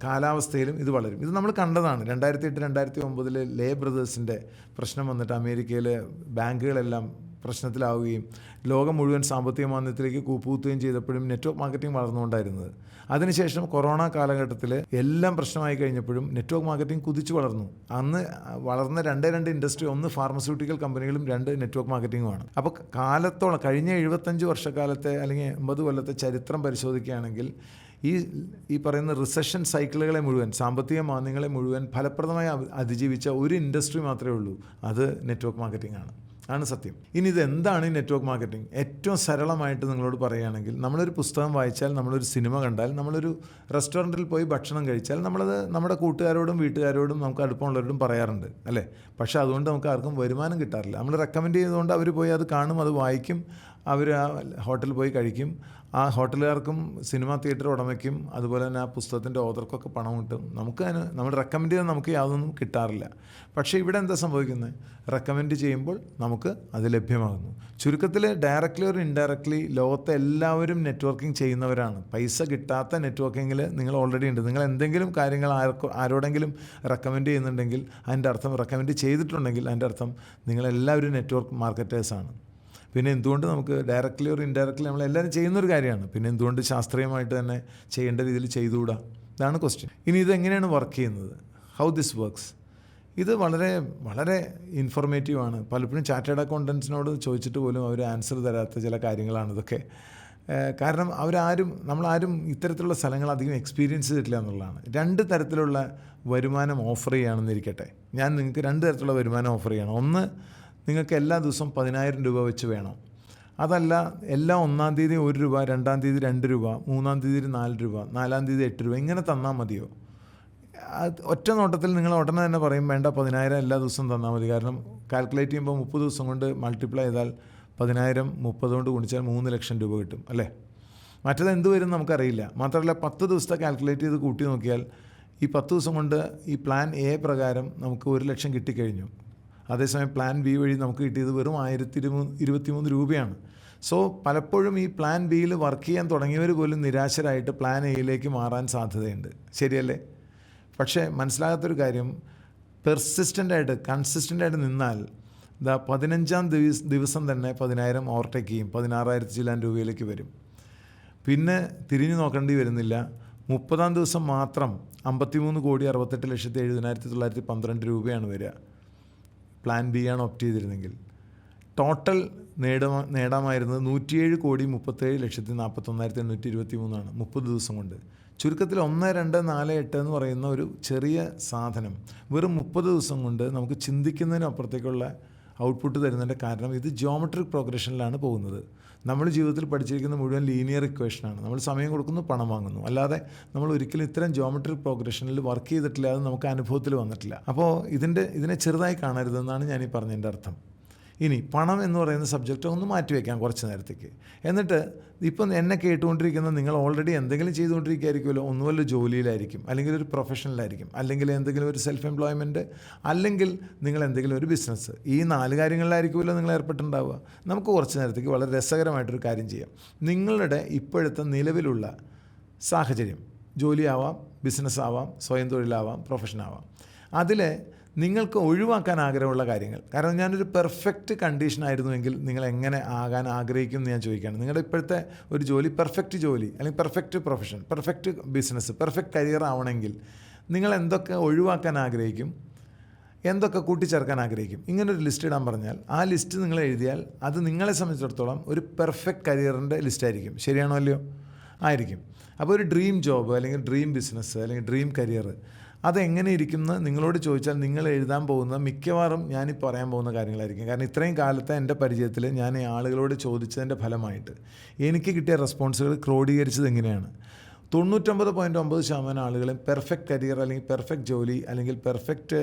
കാലാവസ്ഥയിലും ഇത് വളരും. ഇത് നമ്മൾ കണ്ടതാണ്. 2008-2009 ലേ ബ്രദേഴ്സിൻ്റെ പ്രശ്നം വന്നിട്ട് അമേരിക്കയിൽ ബാങ്കുകളെല്ലാം പ്രശ്നത്തിലാവുകയും ലോകം മുഴുവൻ സാമ്പത്തിക മാന്ദ്യത്തിലേക്ക് കൂപ്പുകുത്തുകയും ചെയ്തപ്പോഴും നെറ്റ്വർക്ക് മാർക്കറ്റിംഗ് വളർന്നുകൊണ്ടായിരുന്നത്. അതിനുശേഷം കൊറോണ കാലഘട്ടത്തിൽ എല്ലാം പ്രശ്നമായി കഴിഞ്ഞപ്പോഴും നെറ്റ്വർക്ക് മാർക്കറ്റിംഗ് കുതിച്ചു വളർന്നു. അന്ന് വളർന്ന രണ്ട് ഇൻഡസ്ട്രി, ഒന്ന് ഫാർമസ്യൂട്ടിക്കൽ കമ്പനികളും, രണ്ട് നെറ്റ്വർക്ക് മാർക്കറ്റിംഗുമാണ്. അപ്പോൾ കാലത്തോളം കഴിഞ്ഞ 75 വർഷക്കാലത്തെ അല്ലെങ്കിൽ 80 കൊല്ലത്തെ ചരിത്രം പരിശോധിക്കുകയാണെങ്കിൽ ഈ പറയുന്ന റിസഷൻ സൈക്കിളുകളെ മുഴുവൻ, സാമ്പത്തിക മാന്ദ്യങ്ങളെ മുഴുവൻ ഫലപ്രദമായി അതിജീവിച്ച ഒരു ഇൻഡസ്ട്രി മാത്രമേ ഉള്ളൂ. അത് നെറ്റ്വർക്ക് മാർക്കറ്റിംഗ് ആണ് സത്യം. ഇനി ഇതെന്താണ് ഈ നെറ്റ്വർക്ക് മാർക്കറ്റിംഗ്? ഏറ്റവും സരളമായിട്ട് നിങ്ങളോട് പറയുകയാണെങ്കിൽ, നമ്മളൊരു പുസ്തകം വായിച്ചാൽ, നമ്മളൊരു സിനിമ കണ്ടാൽ, നമ്മളൊരു റെസ്റ്റോറൻറ്റിൽ പോയി ഭക്ഷണം കഴിച്ചാൽ നമ്മളത് നമ്മുടെ കൂട്ടുകാരോടും വീട്ടുകാരോടും നമുക്ക് അടുപ്പമുള്ളവരോടും പറയാറുണ്ട്, അല്ലേ? പക്ഷേ അതുകൊണ്ട് നമുക്ക് ആർക്കും വരുമാനം കിട്ടാറില്ല. നമ്മൾ റെക്കമെൻഡ് ചെയ്തുകൊണ്ട് അവർ പോയി അത് കാണും, അത് വായിക്കും, അവർ ആ ഹോട്ടലിൽ പോയി കഴിക്കും. ആ ഹോട്ടലുകാർക്കും സിനിമാ തിയേറ്റർ ഉടമയ്ക്കും അതുപോലെ തന്നെ ആ പുസ്തകത്തിൻ്റെ ഓതർക്കൊക്കെ പണം കിട്ടും. നമ്മൾ റെക്കമെൻഡ് ചെയ്താൽ നമുക്ക് യാതൊന്നും കിട്ടാറില്ല. പക്ഷേ ഇവിടെ എന്താ സംഭവിക്കുന്നത്? റെക്കമെൻഡ് ചെയ്യുമ്പോൾ നമുക്ക് അത് ലഭ്യമാകുന്നു. ചുരുക്കത്തിൽ ഡയറക്റ്റ്ലി ഒരു ഇൻഡയറക്റ്റ്ലി ലോകത്തെ എല്ലാവരും നെറ്റ്വർക്കിംഗ് ചെയ്യുന്നവരാണ്. പൈസ കിട്ടാത്ത നെറ്റ്വർക്കിങ്ങിൽ നിങ്ങൾ ഓൾറെഡി ഉണ്ട്. നിങ്ങൾ എന്തെങ്കിലും കാര്യങ്ങൾ ആരോടെങ്കിലും റെക്കമെൻഡ് ചെയ്യുന്നുണ്ടെങ്കിൽ അതിൻ്റെ അർത്ഥം, റെക്കമെൻഡ് ചെയ്തിട്ടുണ്ടെങ്കിൽ അതിൻ്റെ അർത്ഥം നിങ്ങളെല്ലാവരും നെറ്റ്വർക്ക് മാർക്കറ്റേഴ്സാണ്. പിന്നെ എന്തുകൊണ്ട് നമുക്ക് ഡയറക്റ്റ്ലി ഒരു ഇൻഡയറക്റ്റ്ലി നമ്മളെല്ലാവരും ചെയ്യുന്നൊരു കാര്യമാണ്. പിന്നെ എന്തുകൊണ്ട് ശാസ്ത്രീയമായിട്ട് തന്നെ ചെയ്യേണ്ട രീതിയിൽ ചെയ്തുകൂടാ? ഇതാണ് ക്വസ്റ്റ്യൻ. ഇനി ഇതെങ്ങനെയാണ് വർക്ക് ചെയ്യുന്നത്? How this works? ഇത് വളരെ ഇൻഫോർമേറ്റീവാണ്. പലപ്പോഴും ചാർട്ടേഡ് അക്കൗണ്ടൻസിനോട് ചോദിച്ചിട്ട് പോലും അവർ ആൻസർ തരാത്ത ചില കാര്യങ്ങളാണ് ഇതൊക്കെ. കാരണം നമ്മളാരും ഇത്തരത്തിലുള്ള സ്ഥലങ്ങൾ അധികം എക്സ്പീരിയൻസ് ചെയ്തിട്ടില്ല എന്നുള്ളതാണ്. 2 തരത്തിലുള്ള വരുമാനം ഓഫർ ചെയ്യുകയാണെന്നിരിക്കട്ടെ. ഞാൻ നിങ്ങൾക്ക് 2 തരത്തിലുള്ള വരുമാനം ഓഫർ ചെയ്യണം. ഒന്ന്, നിങ്ങൾക്ക് എല്ലാ ദിവസവും 10,000 രൂപ വെച്ച് വേണം. അതല്ല, എല്ലാ 1-ാം തീയതി 1 രൂപ, 2-ാം തീയതി 2 രൂപ, 3-ാം തീയതി 4 രൂപ, 4-ാം തീയതി 8 രൂപ, ഇങ്ങനെ തന്നാൽ മതിയോ? ഒറ്റ നോട്ടത്തിൽ നിങ്ങൾ ഉടനെ തന്നെ പറയും വേണ്ട, 10,000 എല്ലാ ദിവസവും തന്നാൽ മതി. കാരണം കാൽക്കുലേറ്റ് ചെയ്യുമ്പോൾ 30 ദിവസം കൊണ്ട് മൾട്ടിപ്ലൈ ചെയ്താൽ 10,000 30 കൊണ്ട് ഗുണിച്ചാൽ 3 ലക്ഷം രൂപ കിട്ടും, അല്ലേ? മറ്റത് എന്ത് വരും നമുക്കറിയില്ല. മാത്രമല്ല 10 ദിവസത്തെ കാൽക്കുലേറ്റ് ചെയ്ത് കൂട്ടി നോക്കിയാൽ ഈ 10 ദിവസം കൊണ്ട് ഈ പ്ലാൻ എ പ്രകാരം നമുക്ക് 1 ലക്ഷം കിട്ടിക്കഴിഞ്ഞു. അതേസമയം പ്ലാൻ ബി വഴി നമുക്ക് കിട്ടിയത് വെറും 1,023 രൂപയാണ്. സോ പലപ്പോഴും ഈ പ്ലാൻ ബിയിൽ വർക്ക് ചെയ്യാൻ തുടങ്ങിയവർ പോലും നിരാശരായിട്ട് പ്ലാൻ എയിലേക്ക് മാറാൻ സാധ്യതയുണ്ട്. ശരിയല്ലേ? പക്ഷേ മനസ്സിലാകാത്തൊരു കാര്യം, കൺസിസ്റ്റൻ്റായിട്ട് നിന്നാൽ 15-ാം ദിവസം തന്നെ 10,000 ഓവർടേക്ക് ചെയ്യും, 16,000 ചില്ലാൻ രൂപയിലേക്ക് വരും. പിന്നെ തിരിഞ്ഞു നോക്കേണ്ടി വരുന്നില്ല. 30-ാം ദിവസം മാത്രം 53,68,70,912 രൂപയാണ് വരിക. പ്ലാൻ ബി ആണ് ഓപ്റ്റ് ചെയ്തിരുന്നെങ്കിൽ. ടോട്ടൽ നേടാമായിരുന്നത് 107,37,41,823 30 ദിവസം കൊണ്ട്. ചുരുക്കത്തിൽ 1, 2, 4, 8 എന്ന് പറയുന്ന ഒരു ചെറിയ സാധനം വെറും 30 ദിവസം കൊണ്ട് നമുക്ക് ചിന്തിക്കുന്നതിനപ്പുറത്തേക്കുള്ള ഔട്ട്പുട്ട് തരുന്നതിൻ്റെ കാരണം ഇത് ജിയോമെട്രിക് പ്രോഗ്രഷനിലാണ് പോകുന്നത്. നമ്മൾ ജീവിതത്തിൽ പഠിച്ചിരിക്കുന്ന മുഴുവൻ ലീനിയർ ഇക്വേഷനാണ്. നമ്മൾ സമയം കൊടുക്കുന്നു, പണം വാങ്ങുന്നു. അല്ലാതെ നമ്മൾ ഒരിക്കലും ഇത്തരം ജിയോമെട്രിക് പ്രോഗ്രഷനിൽ വർക്ക് ചെയ്തിട്ടില്ല, അത് നമുക്ക് അനുഭവത്തിൽ വന്നിട്ടില്ല. അപ്പോൾ ഇതിനെ ചെറുതായി കാണരുതെന്നാണ് ഞാനീ പറഞ്ഞതിൻ്റെ അർത്ഥം. ഇനി പണം എന്ന് പറയുന്ന സബ്ജക്റ്റ് ഒന്ന് മാറ്റിവെക്കാം കുറച്ച് നേരത്തേക്ക്. എന്നിട്ട് ഇപ്പം എന്നെ കേട്ടുകൊണ്ടിരിക്കുന്ന നിങ്ങൾ ഓൾറെഡി എന്തെങ്കിലും ചെയ്തുകൊണ്ടിരിക്കുകയായിരിക്കുമല്ലോ. ഒന്നുമല്ല ജോലിയിലായിരിക്കും, അല്ലെങ്കിൽ ഒരു പ്രൊഫഷനിലായിരിക്കും, അല്ലെങ്കിൽ എന്തെങ്കിലും ഒരു സെൽഫ് എംപ്ലോയ്മെൻറ്റ്, അല്ലെങ്കിൽ നിങ്ങൾ എന്തെങ്കിലും ഒരു ബിസിനസ്. ഈ 4 കാര്യങ്ങളിലായിരിക്കുമല്ലോ നിങ്ങൾ ഏർപ്പെട്ടുണ്ടാവുക. നമുക്ക് കുറച്ച് നേരത്തേക്ക് വളരെ രസകരമായിട്ടൊരു കാര്യം ചെയ്യാം. നിങ്ങളുടെ ഇപ്പോഴത്തെ നിലവിലുള്ള സാഹചര്യം, ജോലിയാവാം, ബിസിനസ്സാവാം, സ്വയം തൊഴിലാവാം, പ്രൊഫഷനാവാം, അതിൽ നിങ്ങൾക്ക് ഒഴിവാക്കാൻ ആഗ്രഹമുള്ള കാര്യങ്ങൾ. കാരണം ഞാനൊരു പെർഫെക്റ്റ് കണ്ടീഷനായിരുന്നുവെങ്കിൽ നിങ്ങൾ എങ്ങനെ ആകാൻ ആഗ്രഹിക്കും എന്ന് ഞാൻ ചോദിക്കുകയാണ്. നിങ്ങളുടെ ഇപ്പോഴത്തെ ഒരു ജോലി പെർഫെക്റ്റ് ജോലി, അല്ലെങ്കിൽ perfect profession, perfect business, perfect career ആവണമെങ്കിൽ നിങ്ങൾ എന്തൊക്കെ ഒഴിവാക്കാൻ ആഗ്രഹിക്കും, എന്തൊക്കെ കൂട്ടിച്ചേർക്കാൻ ആഗ്രഹിക്കും? ഇങ്ങനൊരു ലിസ്റ്റ് ഇടാൻ പറഞ്ഞാൽ ആ ലിസ്റ്റ് നിങ്ങൾ എഴുതിയാൽ അത് നിങ്ങളെ സംബന്ധിച്ചിടത്തോളം ഒരു പെർഫെക്റ്റ് കരിയറിൻ്റെ ലിസ്റ്റായിരിക്കും. ശരിയാണോ അല്ലയോ? ആയിരിക്കും. അപ്പോൾ ഒരു ഡ്രീം ജോബ്, അല്ലെങ്കിൽ ഡ്രീം ബിസിനസ്, അല്ലെങ്കിൽ ഡ്രീം കരിയർ, അതെങ്ങനെ ഇരിക്കുമെന്ന് നിങ്ങളോട് ചോദിച്ചാൽ നിങ്ങൾ എഴുതാൻ പോകുന്ന മിക്കവാറും ഞാനീ പറയാൻ പോകുന്ന കാര്യങ്ങളായിരിക്കും. കാരണം ഇത്രയും കാലത്തെ എൻ്റെ പരിചയത്തിൽ ഞാൻ ഈ ആളുകളോട് ചോദിച്ചതിൻ്റെ ഫലമായിട്ട് എനിക്ക് കിട്ടിയ റെസ്പോൺസുകൾ ക്രോഡീകരിച്ചത് എങ്ങനെയാണ്? 99.9% ആളുകളും പെർഫെക്റ്റ് കരിയർ അല്ലെങ്കിൽ പെർഫെക്റ്റ് ജോലി അല്ലെങ്കിൽ പെർഫെക്റ്റ്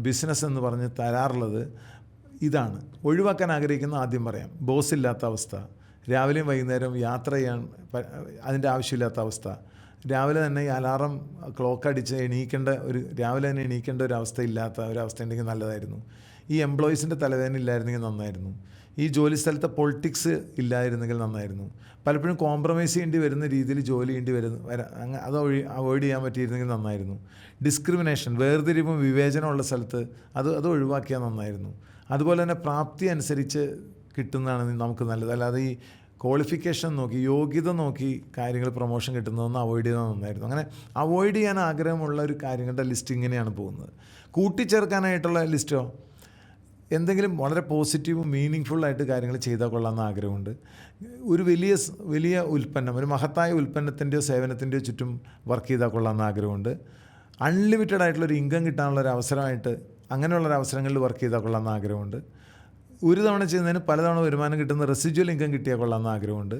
ബിസിനസ് എന്ന് പറഞ്ഞ് തരാറുള്ളത് ഇതാണ്. ഒഴിവാക്കാൻ ആഗ്രഹിക്കുന്ന ആദ്യം പറയാം. ബോസ് ഇല്ലാത്ത അവസ്ഥ, രാവിലെയും വൈകുന്നേരം യാത്ര ചെയ്യാൻ അതിൻ്റെ ആവശ്യമില്ലാത്ത അവസ്ഥ, രാവിലെ തന്നെ ഈ അലാറം ക്ലോക്ക് അടിച്ച് രാവിലെ തന്നെ എണീക്കേണ്ട ഒരു അവസ്ഥ ഇല്ലാത്ത ഒരവസ്ഥ ഉണ്ടെങ്കിൽ നല്ലതായിരുന്നു. ഈ എംപ്ലോയീസിൻ്റെ തലവേദന ഇല്ലായിരുന്നെങ്കിൽ നന്നായിരുന്നു. ഈ ജോലി സ്ഥലത്തെ പൊളിറ്റിക്സ് ഇല്ലായിരുന്നെങ്കിൽ നന്നായിരുന്നു. പലപ്പോഴും കോംപ്രമൈസ് ചെയ്യേണ്ടി വരുന്ന രീതിയിൽ ജോലി അത് അവോയ്ഡ് ചെയ്യാൻ പറ്റിയിരുന്നെങ്കിൽ നന്നായിരുന്നു. ഡിസ്ക്രിമിനേഷൻ, വേർതിരിവും വിവേചനമുള്ള സ്ഥലത്ത് അത് ഒഴിവാക്കിയാൽ നന്നായിരുന്നു. അതുപോലെ തന്നെ പ്രാപ്തി അനുസരിച്ച് കിട്ടുന്നതാണ് നമുക്ക് നല്ലത്. അല്ലാതെ ഈ ക്വാളിഫിക്കേഷൻ നോക്കി, യോഗ്യത നോക്കി കാര്യങ്ങൾ പ്രൊമോഷൻ കിട്ടുന്നതൊന്നും അവോയ്ഡ് ചെയ്താൽ നന്നായിരുന്നു. അങ്ങനെ അവോയ്ഡ് ചെയ്യാൻ ആഗ്രഹമുള്ള ഒരു കാര്യങ്ങളുടെ ലിസ്റ്റ് ഇങ്ങനെയാണ് പോകുന്നത്. കൂട്ടിച്ചേർക്കാനായിട്ടുള്ള ലിസ്റ്റോ എന്തെങ്കിലും വളരെ പോസിറ്റീവും മീനിങ് ഫുള്ളായിട്ട് കാര്യങ്ങൾ ചെയ്താൽ കൊള്ളാമെന്ന് ആഗ്രഹമുണ്ട്. ഒരു വലിയ ഉൽപ്പന്നം, ഒരു മഹത്തായ ഉൽപ്പന്നത്തിൻ്റെയോ സേവനത്തിൻ്റെയോ ചുറ്റും വർക്ക് ചെയ്താൽ കൊള്ളാമെന്ന് ആഗ്രഹമുണ്ട്. അൺലിമിറ്റഡ് ആയിട്ടുള്ളൊരു ഇൻകം കിട്ടാനുള്ളൊരു അവസരമായിട്ട് അങ്ങനെയുള്ളൊരു അവസരങ്ങളിൽ വർക്ക് ചെയ്താൽ കൊള്ളാമെന്ന് ആഗ്രഹമുണ്ട്. ഒരു തവണ ചെയ്യുന്നതിന് പലതവണ വരുമാനം കിട്ടുന്ന റെസിജ്വൽ ഇൻകം കിട്ടിയാൽ കൊള്ളാമെന്ന് ആഗ്രഹമുണ്ട്.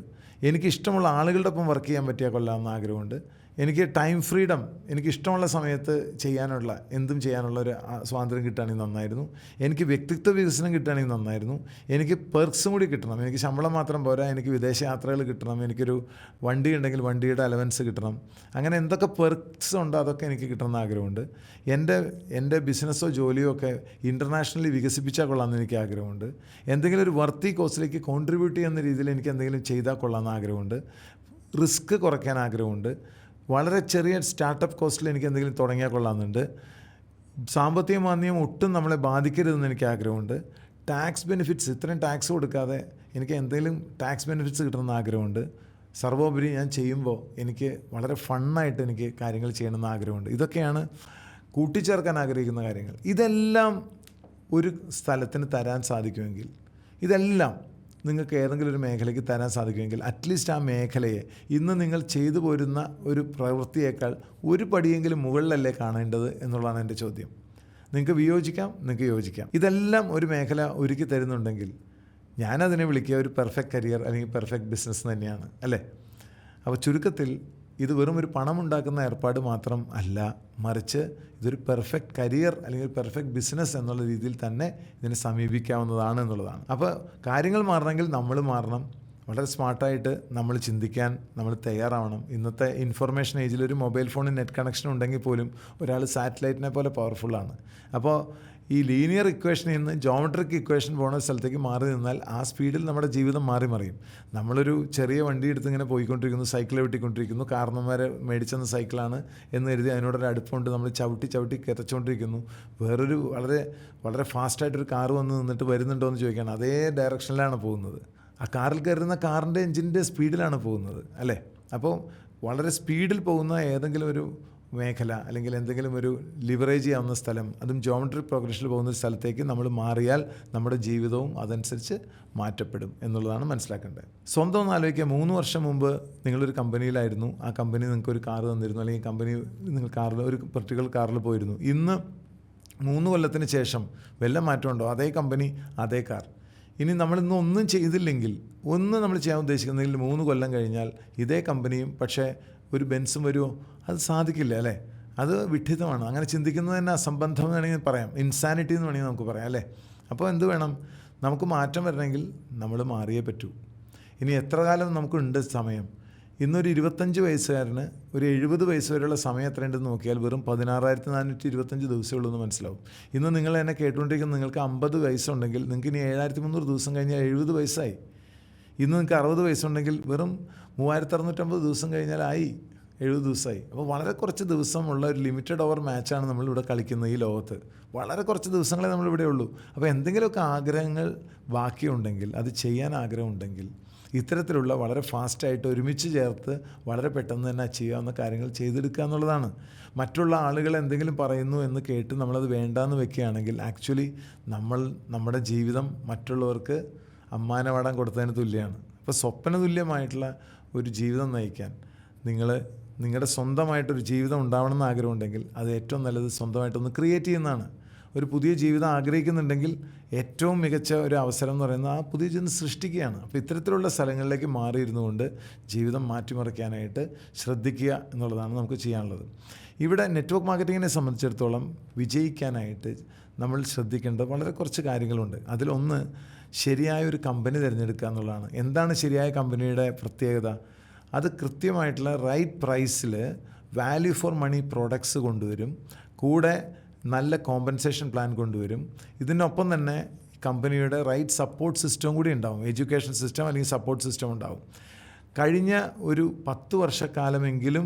എനിക്കിഷ്ടമുള്ള ആളുകളുടെ ഒപ്പം വർക്ക് ചെയ്യാൻ പറ്റിയാൽ കൊള്ളാമെന്ന് ആഗ്രഹമുണ്ട്. എനിക്ക് ടൈം ഫ്രീഡം, എനിക്കിഷ്ടമുള്ള സമയത്ത് എന്തും ചെയ്യാനുള്ള ഒരു സ്വാതന്ത്ര്യം കിട്ടുകയാണെങ്കിൽ നന്നായിരുന്നു. എനിക്ക് വ്യക്തിത്വ വികസനം കിട്ടുകയാണെങ്കിൽ നന്നായിരുന്നു. എനിക്ക് പെർക്സും കൂടി കിട്ടണം. എനിക്ക് ശമ്പളം മാത്രം പോരാ, എനിക്ക് വിദേശ യാത്രകൾ കിട്ടണം. എനിക്കൊരു വണ്ടി ഉണ്ടെങ്കിൽ വണ്ടിയുടെ അലവൻസ് കിട്ടണം. അങ്ങനെ എന്തൊക്കെ പെർക്സ് ഉണ്ടോ അതൊക്കെ എനിക്ക് കിട്ടണമെന്ന് ആഗ്രഹമുണ്ട്. എൻ്റെ ബിസിനസ്സോ ജോലിയോ ഒക്കെ ഇൻ്റർനാഷണലി വികസിപ്പിച്ചാൽ കൊള്ളാമെന്ന് എനിക്ക് ആഗ്രഹമുണ്ട്. എന്തെങ്കിലും ഒരു വർത്തി കോസിലേക്ക് കോൺട്രിബ്യൂട്ട് ചെയ്യുന്ന രീതിയിൽ എനിക്ക് എന്തെങ്കിലും ചെയ്താൽ കൊള്ളാമെന്ന് ആഗ്രഹമുണ്ട്. റിസ്ക് കുറയ്ക്കാൻ ആഗ്രഹമുണ്ട്. വളരെ ചെറിയ സ്റ്റാർട്ടപ്പ് കോസ്റ്റിൽ എനിക്ക് എന്തെങ്കിലും തുടങ്ങിയാൽ കൊള്ളാമെന്നുണ്ട്. സാമ്പത്തിക മാന്ദ്യം ഒട്ടും നമ്മളെ ബാധിക്കരുതെന്ന് എനിക്ക് ആഗ്രഹമുണ്ട്. ടാക്സ് ബെനിഫിറ്റ്സ്, ഇത്രയും ടാക്സ് കൊടുക്കാതെ എനിക്ക് എന്തെങ്കിലും ടാക്സ് ബെനിഫിറ്റ്സ് കിട്ടണമെന്ന് ആഗ്രഹമുണ്ട്. സർവോപരി ഞാൻ ചെയ്യുമ്പോൾ എനിക്ക് വളരെ ഫണ്ണായിട്ട് എനിക്ക് കാര്യങ്ങൾ ചെയ്യണമെന്ന് ആഗ്രഹമുണ്ട്. ഇതൊക്കെയാണ് കൂട്ടിച്ചേർക്കാൻ ആഗ്രഹിക്കുന്ന കാര്യങ്ങൾ. ഇതെല്ലാം ഒരു സ്ഥലത്തിന് തരാൻ സാധിക്കുമെങ്കിൽ, ഇതെല്ലാം നിങ്ങൾക്ക് ഏതെങ്കിലും ഒരു മേഖലയ്ക്ക് തരാൻ സാധിക്കുമെങ്കിൽ അറ്റ്ലീസ്റ്റ് ആ മേഖലയെ ഇന്ന് നിങ്ങൾ ചെയ്തു പോരുന്ന ഒരു പ്രവൃത്തിയേക്കാൾ ഒരു പടിയെങ്കിലും മുകളിലല്ലേ കാണേണ്ടത് എന്നുള്ളതാണ് എൻ്റെ ചോദ്യം. നിങ്ങൾക്ക് വിയോജിക്കാം, നിങ്ങൾക്ക് യോജിക്കാം. ഇതെല്ലാം ഒരു മേഖല ഒരുക്കി തരുന്നുണ്ടെങ്കിൽ ഞാനതിനെ വിളിക്കുക ഒരു പെർഫെക്റ്റ് കരിയർ അല്ലെങ്കിൽ പെർഫെക്റ്റ് ബിസിനസ് തന്നെയാണ്, അല്ലേ? അപ്പോൾ ചുരുക്കത്തിൽ ഇത് വെറും ഒരു പണമുണ്ടാക്കുന്ന ഏർപ്പാട് മാത്രം അല്ല, മറിച്ച് ഇതൊരു പെർഫെക്റ്റ് കരിയർ അല്ലെങ്കിൽ പെർഫെക്റ്റ് ബിസിനസ് എന്നുള്ള രീതിയിൽ തന്നെ ഇതിനെ സമീപിക്കാവുന്നതാണ് എന്നുള്ളതാണ്. അപ്പോൾ കാര്യങ്ങൾ മാറണമെങ്കിൽ നമ്മൾ മാറണം. വളരെ സ്മാർട്ടായിട്ട് നമ്മൾ ചിന്തിക്കാൻ നമ്മൾ തയ്യാറാവണം. ഇന്നത്തെ ഇൻഫർമേഷൻ ഏജിൽ ഒരു മൊബൈൽ ഫോണിൽ നെറ്റ് കണക്ഷൻ ഉണ്ടെങ്കിൽ പോലും ഒരാൾ സാറ്റലൈറ്റിനെ പോലെ പവർഫുള്ളാണ്. അപ്പോൾ ഈ ലീനിയർ ഇക്വേഷനിൽ നിന്ന് ജോമെട്രിക് ഇക്വേഷൻ പോകുന്ന സ്ഥലത്തേക്ക് മാറി നിന്നാൽ ആ സ്പീഡിൽ നമ്മുടെ ജീവിതം മാറി മറിയും. നമ്മളൊരു ചെറിയ വണ്ടി എടുത്ത് ഇങ്ങനെ പോയിക്കൊണ്ടിരിക്കുന്നു, സൈക്കിൾ വെട്ടിക്കൊണ്ടിരിക്കുന്നു, കാരണന്മാരെ മേടിച്ചെന്ന സൈക്കിളാണ് എന്ന് കരുതി അതിനോടൊരു അടുപ്പമുണ്ട്, നമ്മൾ ചവിട്ടി കിതച്ചുകൊണ്ടിരിക്കുന്നു. വേറൊരു വളരെ വളരെ ഫാസ്റ്റായിട്ടൊരു കാറ് വന്ന് നിന്നിട്ട് വരുന്നുണ്ടോ എന്ന് ചോദിക്കുകയാണ്. അതേ ഡയറക്ഷനിലാണ് പോകുന്നത്. ആ കാറിൽ കയറുന്ന കാറിൻ്റെ എഞ്ചിൻ്റെ സ്പീഡിലാണ് പോകുന്നത്, അല്ലേ? അപ്പോൾ വളരെ സ്പീഡിൽ പോകുന്ന ഏതെങ്കിലും ഒരു മേഖല അല്ലെങ്കിൽ എന്തെങ്കിലും ഒരു ലിവറേജ് ചെയ്യാവുന്ന സ്ഥലം, അതും ജോമെട്രിക് പ്രോഗ്രഷനിൽ പോകുന്ന ഒരു സ്ഥലത്തേക്ക് നമ്മൾ മാറിയാൽ നമ്മുടെ ജീവിതവും അതനുസരിച്ച് മാറ്റപ്പെടും എന്നുള്ളതാണ് മനസ്സിലാക്കേണ്ടത്. സ്വന്തം ഒന്ന് ആലോചിക്കുക. 3 വർഷം മുമ്പ് നിങ്ങളൊരു കമ്പനിയിലായിരുന്നു. ആ കമ്പനി നിങ്ങൾക്കൊരു കാറ് തന്നിരുന്നു, അല്ലെങ്കിൽ കമ്പനി നിങ്ങൾ ഒരു പർട്ടിക്കുലർ കാറിൽ പോയിരുന്നു. ഇന്ന് 3 കൊല്ലത്തിന് ശേഷം വല്ല മാറ്റമുണ്ടോ? അതേ കമ്പനി, അതേ കാർ. ഇനി നമ്മളിന്ന് ഒന്നും ചെയ്തില്ലെങ്കിൽ, നമ്മൾ ചെയ്യാൻ ഉദ്ദേശിക്കുന്നെങ്കിൽ 3 കൊല്ലം കഴിഞ്ഞാൽ ഇതേ കമ്പനിയും പക്ഷേ ഒരു ബെൻസും വരുമോ? അത് സാധിക്കില്ല, അല്ലേ? അത് വിഡ്ഢിത്തമാണ്. അങ്ങനെ ചിന്തിക്കുന്നത് തന്നെ അസംബന്ധം എന്ന് വേണമെങ്കിൽ പറയാം, ഇൻസാനിറ്റി എന്ന് വേണമെങ്കിൽ നമുക്ക് പറയാം, അല്ലേ? അപ്പോൾ എന്ത് വേണം? നമുക്ക് മാറ്റം വരണമെങ്കിൽ നമ്മൾ മാറിയേ പറ്റൂ. ഇനി എത്ര കാലം നമുക്കുണ്ട് സമയം? ഇന്നൊരു 25 വയസ്സുകാരന് ഒരു 70 വയസ്സ് വരെയുള്ള സമയം എത്രയുണ്ടെന്ന് നോക്കിയാൽ വെറും 16,425 ദിവസമേ ഉള്ളൂ എന്ന് മനസ്സിലാവും. ഇന്ന് നിങ്ങൾ എന്നെ കേട്ടുകൊണ്ടിരിക്കുന്ന നിങ്ങൾക്ക് 50 വയസ്സുണ്ടെങ്കിൽ നിങ്ങൾക്ക് ഇനി 7,300 ദിവസം കഴിഞ്ഞാൽ 70 വയസ്സായി. ഇന്ന് നിങ്ങൾക്ക് 60 വയസ്സുണ്ടെങ്കിൽ വെറും 3,650 ദിവസം കഴിഞ്ഞാലായി 70 ദിവസമായി. അപ്പോൾ വളരെ കുറച്ച് ദിവസമുള്ള ഒരു ലിമിറ്റഡ് ഓവർ മാച്ചാണ് നമ്മളിവിടെ കളിക്കുന്നത് ഈ ലോകത്ത്. വളരെ കുറച്ച് ദിവസങ്ങളെ നമ്മളിവിടെ ഉള്ളൂ. അപ്പോൾ എന്തെങ്കിലുമൊക്കെ ആഗ്രഹങ്ങൾ ബാക്കിയുണ്ടെങ്കിൽ, അത് ചെയ്യാൻ ആഗ്രഹമുണ്ടെങ്കിൽ, ഇത്തരത്തിലുള്ള വളരെ ഫാസ്റ്റായിട്ട് ഒരുമിച്ച് ചേർത്ത് വളരെ പെട്ടെന്ന് തന്നെ ചെയ്യാവുന്ന കാര്യങ്ങൾ ചെയ്തെടുക്കുക എന്നുള്ളതാണ്. മറ്റുള്ള ആളുകൾ എന്തെങ്കിലും പറയുന്നു എന്ന് കേട്ട് നമ്മളത് വേണ്ടാന്ന് വെക്കുകയാണെങ്കിൽ ആക്ച്വലി നമ്മുടെ ജീവിതം മറ്റുള്ളവർക്ക് അമ്മാനവാടം കൊടുത്തതിന് തുല്യമാണ്. അപ്പോൾ സ്വപ്ന തുല്യമായിട്ടുള്ള ഒരു ജീവിതം നയിക്കാൻ നിങ്ങൾ നിങ്ങളുടെ സ്വന്തമായിട്ടൊരു ജീവിതം ഉണ്ടാവണമെന്ന് ആഗ്രഹമുണ്ടെങ്കിൽ അത് ഏറ്റവും നല്ലത് സ്വന്തമായിട്ടൊന്ന് ക്രിയേറ്റ് ചെയ്യുന്നതാണ്. ഒരു പുതിയ ജീവിതം ആഗ്രഹിക്കുന്നുണ്ടെങ്കിൽ ഏറ്റവും മികച്ച ഒരു അവസരം എന്ന് പറയുന്നത് ആ പുതിയ ജീവിതം സൃഷ്ടിക്കുകയാണ്. അപ്പോൾ ഇത്തരത്തിലുള്ള സ്ഥലങ്ങളിലേക്ക് മാറിയിരുന്നു കൊണ്ട് ജീവിതം മാറ്റിമറിക്കാനായിട്ട് ശ്രദ്ധിക്കുക എന്നുള്ളതാണ് നമുക്ക് ചെയ്യാനുള്ളത്. ഇവിടെ നെറ്റ്വർക്ക് മാർക്കറ്റിങ്ങിനെ സംബന്ധിച്ചിടത്തോളം വിജയിക്കാനായിട്ട് നമ്മൾ ശ്രദ്ധിക്കേണ്ട വളരെ കുറച്ച് കാര്യങ്ങളുണ്ട്. അതിലൊന്ന് ശരിയായ ഒരു കമ്പനി തിരഞ്ഞെടുക്കുക എന്നുള്ളതാണ്. എന്താണ് ശരിയായ കമ്പനിയുടെ പ്രത്യേകത? അത് കൃത്യമായിട്ടുള്ള റൈറ്റ് പ്രൈസിൽ വാല്യൂ ഫോർ മണി പ്രോഡക്ട്സ് കൊണ്ടുവരും, കൂടെ നല്ല കോമ്പൻസേഷൻ പ്ലാൻ കൊണ്ടുവരും. ഇതിനൊപ്പം തന്നെ കമ്പനിയുടെ റൈറ്റ് സപ്പോർട്ട് സിസ്റ്റം കൂടി ഉണ്ടാവും, എഡ്യൂക്കേഷൻ സിസ്റ്റം അല്ലെങ്കിൽ സപ്പോർട്ട് സിസ്റ്റം ഉണ്ടാവും. കഴിഞ്ഞ ഒരു 10 വർഷക്കാലമെങ്കിലും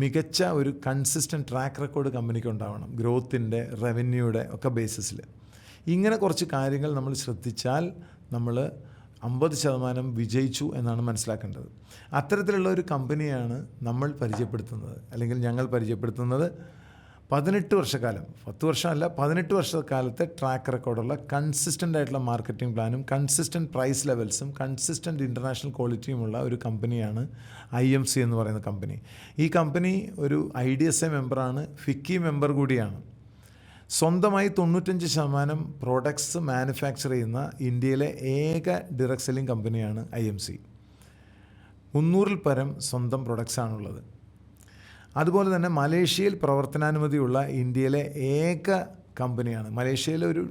മികച്ച ഒരു കൺസിസ്റ്റൻറ്റ് ട്രാക്ക് റെക്കോർഡ് കമ്പനിക്ക് ഉണ്ടാവണം, ഗ്രോത്തിൻ്റെ, റവന്യൂയുടെ ഒക്കെ ബേസിസിൽ. ഇങ്ങനെ കുറച്ച് കാര്യങ്ങൾ നമ്മൾ ശ്രദ്ധിച്ചാൽ നമ്മൾ 50% വിജയിച്ചു എന്നാണ് മനസ്സിലാക്കേണ്ടത്. അത്തരത്തിലുള്ള ഒരു കമ്പനിയാണ് നമ്മൾ പരിചയപ്പെടുത്തുന്നത്, അല്ലെങ്കിൽ ഞങ്ങൾ പരിചയപ്പെടുത്തുന്നത്. 18 വർഷക്കാലം, 10 വർഷമല്ല, 18 വർഷക്കാലത്തെ ട്രാക്ക് റെക്കോർഡുള്ള കൺസിസ്റ്റൻ്റ് ആയിട്ടുള്ള മാർക്കറ്റിംഗ് പ്ലാനും കൺസിസ്റ്റൻറ്റ് പ്രൈസ് ലെവൽസും കൺസിസ്റ്റൻറ്റ് ഇൻ്റർനാഷണൽ ക്വാളിറ്റിയുമുള്ള ഒരു കമ്പനിയാണ് IMC എന്ന് പറയുന്ന കമ്പനി. ഈ കമ്പനി ഒരു IDSA മെമ്പറാണ്, ഫിക്കി മെമ്പർ കൂടിയാണ്. സ്വന്തമായി 95% പ്രോഡക്ട്സ് മാനുഫാക്ചർ ചെയ്യുന്ന ഇന്ത്യയിലെ ഏക ഡയറക്റ്റ് സെല്ലിംഗ് കമ്പനിയാണ് IMC. 300-ൽ പരം സ്വന്തം പ്രൊഡക്ട്സാണുള്ളത്. അതുപോലെ തന്നെ മലേഷ്യയിൽ പ്രവർത്തനാനുമതിയുള്ള ഇന്ത്യയിലെ ഏക കമ്പനിയാണ്. മലേഷ്യയിൽ ഒരു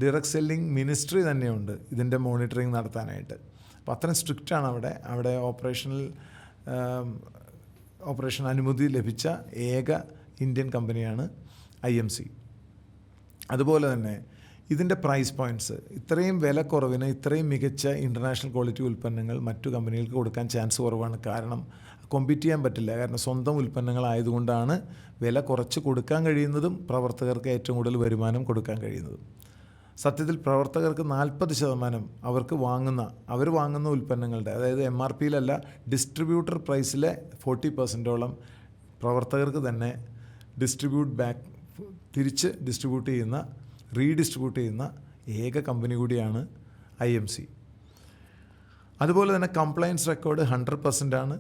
ഡയറക്റ്റ് സെല്ലിംഗ് മിനിസ്ട്രി തന്നെയുണ്ട് ഇതിൻ്റെ മോണിറ്ററിങ് നടത്താനായിട്ട്. അപ്പോൾ അത്രയും സ്ട്രിക്റ്റാണ് അവിടെ ഓപ്പറേഷൻ അനുമതി ലഭിച്ച ഏക ഇന്ത്യൻ കമ്പനിയാണ് IMC. അതുപോലെ തന്നെ ഇതിൻ്റെ പ്രൈസ് പോയിൻറ്റ്സ്, ഇത്രയും വില കുറവിന് ഇത്രയും മികച്ച ഇൻ്റർനാഷണൽ ക്വാളിറ്റി ഉൽപ്പന്നങ്ങൾ മറ്റു കമ്പനികൾക്ക് കൊടുക്കാൻ ചാൻസ് കുറവാണ്. കാരണം കോമ്പീറ്റ് ചെയ്യാൻ പറ്റില്ല. കാരണം സ്വന്തം ഉൽപ്പന്നങ്ങളായതുകൊണ്ടാണ് വില കുറച്ച് കൊടുക്കാൻ കഴിയുന്നതും പ്രവർത്തകർക്ക് ഏറ്റവും കൂടുതൽ വരുമാനം കൊടുക്കാൻ കഴിയുന്നതും. സത്യത്തിൽ പ്രവർത്തകർക്ക് 40% അവർ വാങ്ങുന്ന ഉൽപ്പന്നങ്ങളുടെ, അതായത് MRPയിലല്ല, ഡിസ്ട്രിബ്യൂട്ടർ പ്രൈസിലെ 40%ഓളം പ്രവർത്തകർക്ക് തന്നെ തിരിച്ച് റീഡിസ്ട്രിബ്യൂട്ട് ചെയ്യുന്ന ഏക കമ്പനി കൂടിയാണ് IMC. അതുപോലെ തന്നെ കംപ്ലയൻസ് റെക്കോർഡ് 100% ആണ്.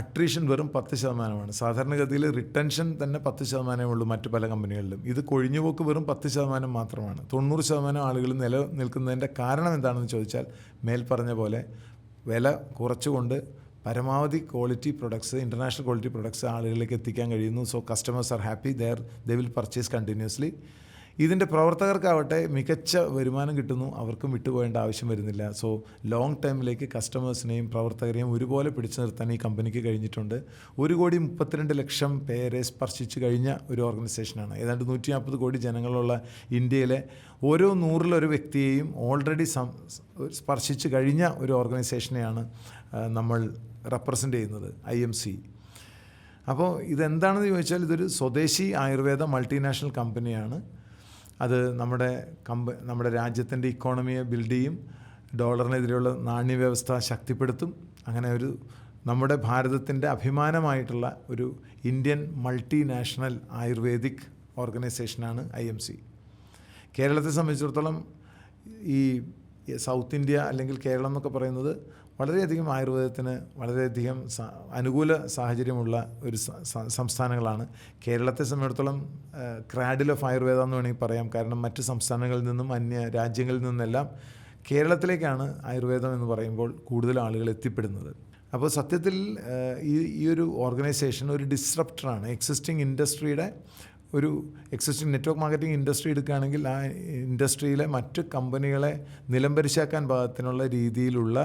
അട്രീഷൻ വെറും 10%. സാധാരണഗതിയിൽ റിട്ടൻഷൻ തന്നെ 10% ഉള്ളൂ മറ്റു പല കമ്പനികളിലും. ഇത് കൊഴിഞ്ഞുപോക്ക് വെറും 10% മാത്രമാണ്. 90% ആളുകൾ നിലനിൽക്കുന്നതിൻ്റെ കാരണം എന്താണെന്ന് ചോദിച്ചാൽ മേൽപ്പറഞ്ഞ പോലെ വില കുറച്ചുകൊണ്ട് പരമാവധി quality products, international quality products ആളുകളിലേക്ക് എത്തിക്കാൻ കഴിയുന്നു. So customers are happy, they will purchase continuously. ഇതിൻ്റെ പ്രവർത്തകർക്കാവട്ടെ മികച്ച വരുമാനം കിട്ടുന്നു, അവർക്കും വിട്ടുപോകേണ്ട ആവശ്യം വരുന്നില്ല. സോ ലോങ് ടൈമിലേക്ക് കസ്റ്റമേഴ്സിനെയും പ്രവർത്തകരെയും ഒരുപോലെ പിടിച്ചു നിർത്താൻ ഈ കമ്പനിക്ക് കഴിഞ്ഞിട്ടുണ്ട്. 1,32,00,000 പേരെ സ്പർശിച്ചു കഴിഞ്ഞ ഒരു ഓർഗനൈസേഷനാണ്. ഏതാണ്ട് 140 കോടി ജനങ്ങളുള്ള ഇന്ത്യയിലെ ഓരോ 100-ലൊരു വ്യക്തിയെയും ഓൾറെഡി സ്പർശിച്ചു കഴിഞ്ഞ ഒരു ഓർഗനൈസേഷനെയാണ് നമ്മൾ റെപ്രസെൻ്റ് ചെയ്യുന്നത്, IMC. അപ്പോൾ ഇതെന്താണെന്ന് ചോദിച്ചാൽ ഇതൊരു സ്വദേശി ആയുർവേദ മൾട്ടിനാഷണൽ കമ്പനിയാണ്. അത് നമ്മുടെ രാജ്യത്തിൻ്റെ ഇക്കോണമിയെ ബിൽഡ് ചെയ്യും, ഡോളറിനെതിരെയുള്ള നാണ്യവ്യവസ്ഥ ശക്തിപ്പെടുത്തും. അങ്ങനെ നമ്മുടെ ഭാരതത്തിൻ്റെ അഭിമാനമായിട്ടുള്ള ഒരു ഇന്ത്യൻ മൾട്ടിനാഷണൽ ആയുർവേദിക് ഓർഗനൈസേഷനാണ് IMC. കേരളത്തെ സംബന്ധിച്ചിടത്തോളം ഈ സൗത്ത് ഇന്ത്യ അല്ലെങ്കിൽ കേരളം എന്നൊക്കെ പറയുന്നത് വളരെയധികം ആയുർവേദത്തിന് വളരെയധികം അനുകൂല സാഹചര്യമുള്ള ഒരു സംസ്ഥാനങ്ങളാണ്. കേരളത്തെ സംബന്ധിച്ചിടത്തോളം ക്രാഡിൽ ഓഫ് ആയുർവേദ എന്ന് വേണമെങ്കിൽ പറയാം. കാരണം മറ്റ് സംസ്ഥാനങ്ങളിൽ നിന്നും അന്യ രാജ്യങ്ങളിൽ നിന്നെല്ലാം കേരളത്തിലേക്കാണ് ആയുർവേദം എന്ന് പറയുമ്പോൾ കൂടുതൽ ആളുകൾ എത്തിപ്പെടുന്നത്. അപ്പോൾ സത്യത്തിൽ ഈ ഒരു ഓർഗനൈസേഷൻ ഒരു ഡിസ്റപ്റ്ററാണ്. എക്സിസ്റ്റിംഗ് നെറ്റ്വർക്ക് മാർക്കറ്റിംഗ് ഇൻഡസ്ട്രി എടുക്കുകയാണെങ്കിൽ ആ ഇൻഡസ്ട്രിയിലെ മറ്റ് കമ്പനികളെ നിലംപരിശാക്കാൻ പാകത്തിനുള്ള രീതിയിലുള്ള